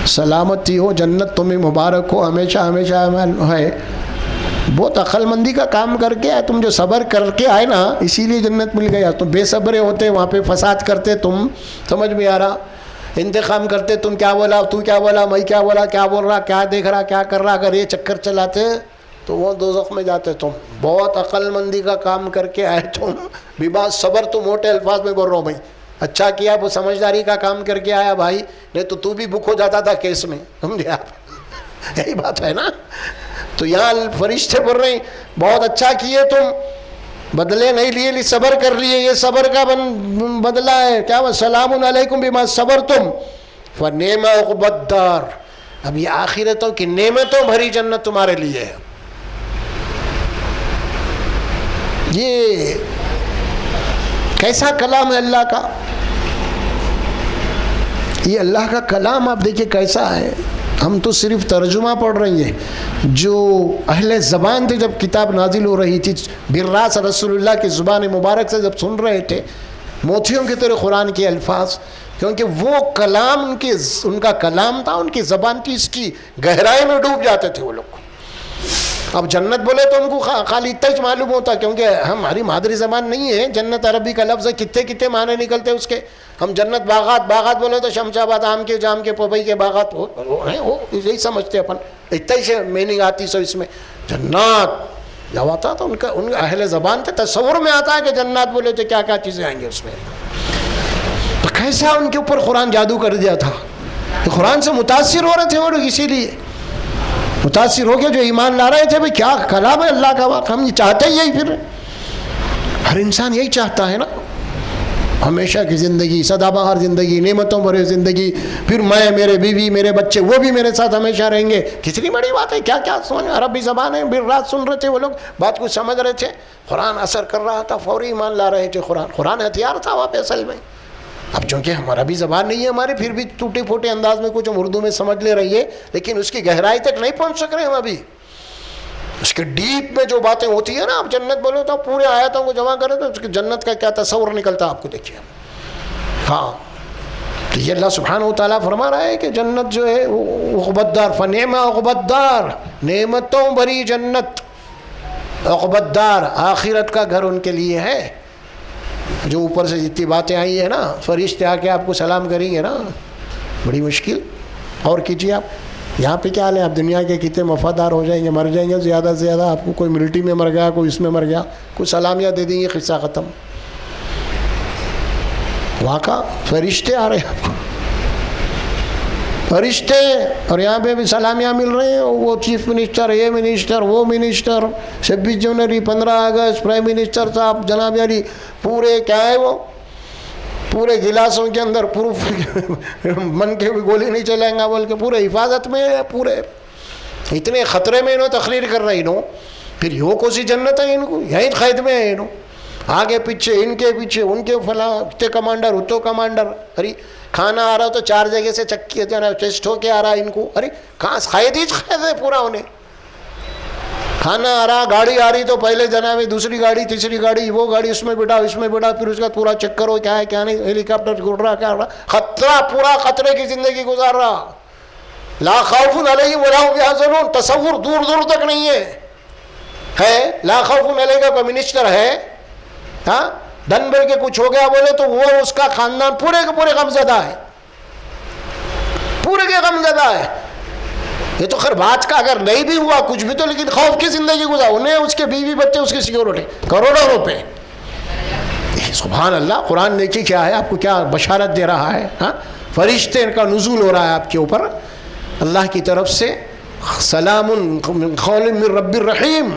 سلامتی ہو، جنت تمہیں مبارک ہو، ہمیشہ ہمیشہ ہے. بہت عقل مندی کا کام کر کے آئے تم، جو صبر کر کے آئے نا اسی لیے جنت مل گیا. تم بے صبرے ہوتے، وہاں پہ فساد کرتے، تم سمجھ میں آ رہا، انتقام کرتے، تم کیا بولا، تو کیا بولا، میں کیا بولا، کیا بول رہا، کیا دیکھ رہا، کیا کر رہا، اگر یہ چکر چلاتے تو وہ دوزخ میں جاتے. تم بہت عقل مندی کا کام کر کے آئے تم. بات صبر تو موٹے الفاظ میں بول رہا ہوں بھائی، اچھا کیا وہ سمجھداری کا کام کر کے آیا بھائی، نہیں تو بھی بک ہو جاتا تھا کیس میں. سمجھے آپ، یہی بات ہے نا. تو یہاں فرشتے بول رہے ہیں بہت اچھا کیے تم، بدلے نہیں لیے، صبر کر لیے، یہ صبر کا بدلہ ہے. کیا وہ سلام علیکم بما صبرتم فنعم عقبی الدار. اب یہ آخرتوں کی نعمتوں بھری جنت تمہارے لیے ہے. یہ کیسا کلام ہے اللہ کا. یہ اللہ کا کلام آپ دیکھیں کیسا ہے. ہم تو صرف ترجمہ پڑھ رہی ہیں. جو اہل زبان تھے جب کتاب نازل ہو رہی تھی، براس رسول اللہ کی زبان مبارک سے جب سن رہے تھے، موتیوں کی طرح قرآن کے الفاظ، کیونکہ وہ کلام ان کا کلام تھا، ان کی زبان تھی، اس کی گہرائی میں ڈوب جاتے تھے وہ لوگ. اب جنت بولے تو ان کو خالی اتنا ہی معلوم ہوتا، کیونکہ ہماری مادری زبان نہیں ہے. جنت عربی کا لفظ ہے، کتنے کتنے معنی نکلتے اس کے. ہم جنت باغات بولے تو شمس آباد آم کے جام کے پپئی کے باغات ہیں، وہ یہی سمجھتے اپن. اتنا ہی سے میننگ آتی سو اس میں. جنات جب آتا تو ان کا اہل زبان تھے، تصور میں آتا ہے کہ جنات بولے تو کیا کیا چیزیں آئیں گے اس میں. تو کیسا ان کے اوپر قرآن جادو کر دیا تھا. قرآن سے متاثر ہو رہے تھے وہ لوگ، اسی لیے متاثر ہو کے جو ایمان لا رہے تھے. بھئی کیا کلام ہے اللہ کا. ہم یہ چاہتے ہی یہی، پھر ہر انسان یہی چاہتا ہے نا، ہمیشہ کی زندگی، سدا بہار زندگی، نعمتوں بھرے زندگی. پھر میں، میرے بیوی، میرے بچے، وہ بھی میرے ساتھ ہمیشہ رہیں گے. کتنی بڑی بات ہے. کیا کیا سمجھ، عربی زبان ہے، بر رات سن رہے تھے وہ لوگ، بات کچھ سمجھ رہے تھے. قرآن اثر کر رہا تھا، فوری ایمان لا رہے تھے. قرآن ہتھیار تھا وہاں پہ اصل میں. اب چونکہ ہمارا بھی زبان نہیں ہے ہماری، پھر بھی ٹوٹے پھوٹے انداز میں کچھ ہم اردو میں سمجھ لے رہی ہے، لیکن اس کی گہرائی تک نہیں پہنچ سک رہے ہم ابھی. اس کے ڈیپ میں جو باتیں ہوتی ہیں نا، آپ جنت بولو تو پورے آیاتوں کو جمع کریں تو اس کی جنت کا کیا تصور نکلتا آپ کو دیکھیے. ہاں، تو یہ اللہ سبحانہ و تعالیٰ فرما رہا ہے کہ جنت جو ہے عقبی الدار، فنعم عقبی الدار، نعمتوں بھری جنت. عقبی الدار، آخرت کا گھر ان کے لیے ہے. جو اوپر سے جتنی باتیں آئی ہیں نا، فرشتے آ کے آپ کو سلام کریں گے نا، بڑی مشکل. اور کیجیے آپ یہاں پہ کیا حال ہے، آپ دنیا کے کتنے وفادار ہو جائیں گے، مر جائیں گے زیادہ سے زیادہ. آپ کو کوئی ملٹری میں مر گیا، کوئی اس میں مر گیا، کوئی سلامیاں دے دیں گے، قصہ ختم. وہاں کا فرشتے آ رہے ہیں آپ کو، فرشتے، اور یہاں پہ بھی سلامیاں مل رہے ہیں. وہ چیف منسٹر، یہ منسٹر، وہ منسٹر، 26 جنوری، 15 اگست، پرائم منسٹر صاحب، جناب علی، پورے کیا ہے وہ، پورے گلاسوں کے اندر پروف من کے بھی گولی نہیں چلائیں گا بول کے پورے حفاظت میں، پورے اتنے خطرے میں انہوں تقریر کر رہے انہوں. پھر یہ کو سی جنت ہے ان کو، یہیں قید میں ہے انہوں، آگے پیچھے، ان کے پیچھے ان کے فلاں، اتنے کمانڈر، اتو کمانڈر. ارے کھانا آ رہا تو 4 جگہ سے چکی ٹیسٹ ہو کے آ رہا ان کو. ارے کہاں قید ہی قید ہے پورا انہیں. کھانا آ رہا، گاڑی آ رہی تو پہلے جناب دوسری گاڑی، تیسری گاڑی، وہ گاڑی، اس میں بیٹھا، اس میں بیٹھا، پھر اس کا پورا چیک کرو کیا ہے کیا نہیں. ہیلی کاپٹر اڑ رہا، کیا اڑ رہا، خطرہ، پورا خطرے کی زندگی گزار رہا. لا خوف علیہم ولا هم یحزنون، تصور دور دور تک نہیں ہے. لا خوف علیہ کا کوئی منسٹر ہے، ہاں، دن بھر کے کچھ ہو گیا بولے تو وہ اس کا خاندان پورے کے پورے غمزدہ ہے، پورے کے غمزدہ ہے. یہ تو خیر بات کا اگر نہیں بھی ہوا کچھ بھی تو، لیکن خوف کی زندگی گزار. انہیں، اس کے بیوی بچے، اس کی سیکورٹی، کروڑوں روپے. سبحان اللہ. قرآن دیکھیے کیا ہے، آپ کو کیا بشارت دے رہا ہے. ہاں، فرشتے کا نزول ہو رہا ہے آپ کے اوپر اللہ کی طرف سے. سلام من قول من رب الرحیم.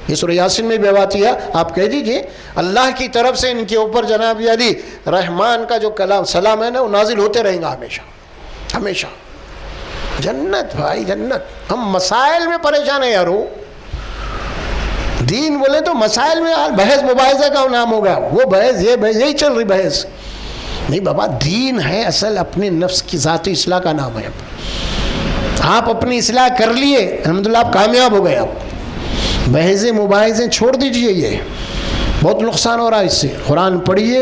یہ سورہ یاسین میں بھی بات ہے، آپ کہہ دیجئے اللہ کی طرف سے ان کے اوپر جناب علی رحمان کا جو کلام سلام ہے نا، وہ نازل ہوتے رہیں گا ہمیشہ ہمیشہ. جنت بھائی، جنت. ہم مسائل میں پریشان ہیں یارو. دین بولے تو مسائل میں بحث مباحثہ کا نام ہوگا، وہ بحث، یہ بحث، یہی چل رہی بحث. نہیں بابا، دین ہے اصل اپنے نفس کی ذاتی اصلاح کا نام ہے. آپ اپنی اصلاح کر لیے الحمدللہ، آپ کامیاب ہو گئے. آپ بحثیں مباحثیں چھوڑ دیجئے. یہ بہت نقصان ہو رہا ہے اس سے. قرآن پڑھیے,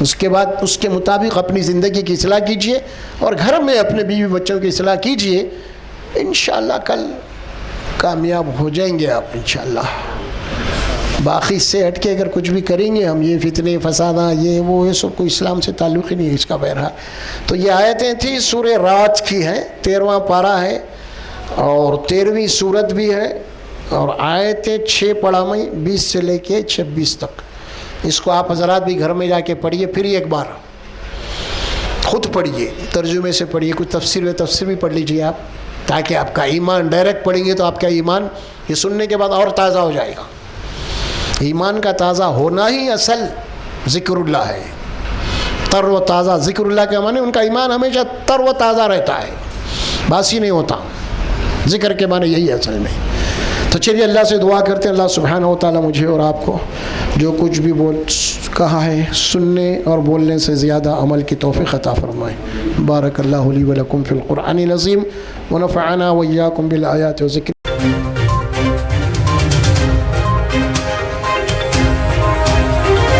اس کے بعد اس کے مطابق اپنی زندگی کی اصلاح کیجیے, اور گھر میں اپنے بیوی بچوں کی اصلاح کیجیے. انشاءاللہ کل کامیاب ہو جائیں گے آپ انشاءاللہ. باقی سے ہٹ کے اگر کچھ بھی کریں گے ہم, یہ فتنے فسادہ یہ وہ, یہ سب کو اسلام سے تعلق ہی نہیں ہے اس کا. بہرحال تو یہ آیتیں تھیں سورہ رات کی ہیں, 13واں پارہ ہے اور 13ویں سورت بھی ہے, اور آیتیں 6 پڑھا میں 20 سے لے کے 26 تک. اس کو آپ حضرات بھی گھر میں جا کے پڑھیے, پھر ایک بار خود پڑھیے, ترجمے سے پڑھیے, کچھ تفسیر بھی پڑھ لیجیے آپ, تاکہ آپ کا ایمان, ڈائریکٹ پڑھیں گے تو آپ کا ایمان یہ سننے کے بعد اور تازہ ہو جائے گا. ایمان کا تازہ ہونا ہی اصل ذکر اللہ ہے. تر و تازہ ذکر اللہ کے معنی ان کا ایمان ہمیشہ تر و تازہ رہتا ہے, باسی نہیں ہوتا. ذکر کے معنی یہی ہے اصل میں. تو چلیے اللہ سے دعا کرتے ہیں, اللہ سبحانہ و تعالیٰ مجھے اور آپ کو جو کچھ بھی کہا ہے سننے اور بولنے سے زیادہ عمل کی توفیق عطا فرمائے. بارک اللہ لی و لکم فی القرآن العظیم ونفعنا وإیاکم بالآیات و ذکر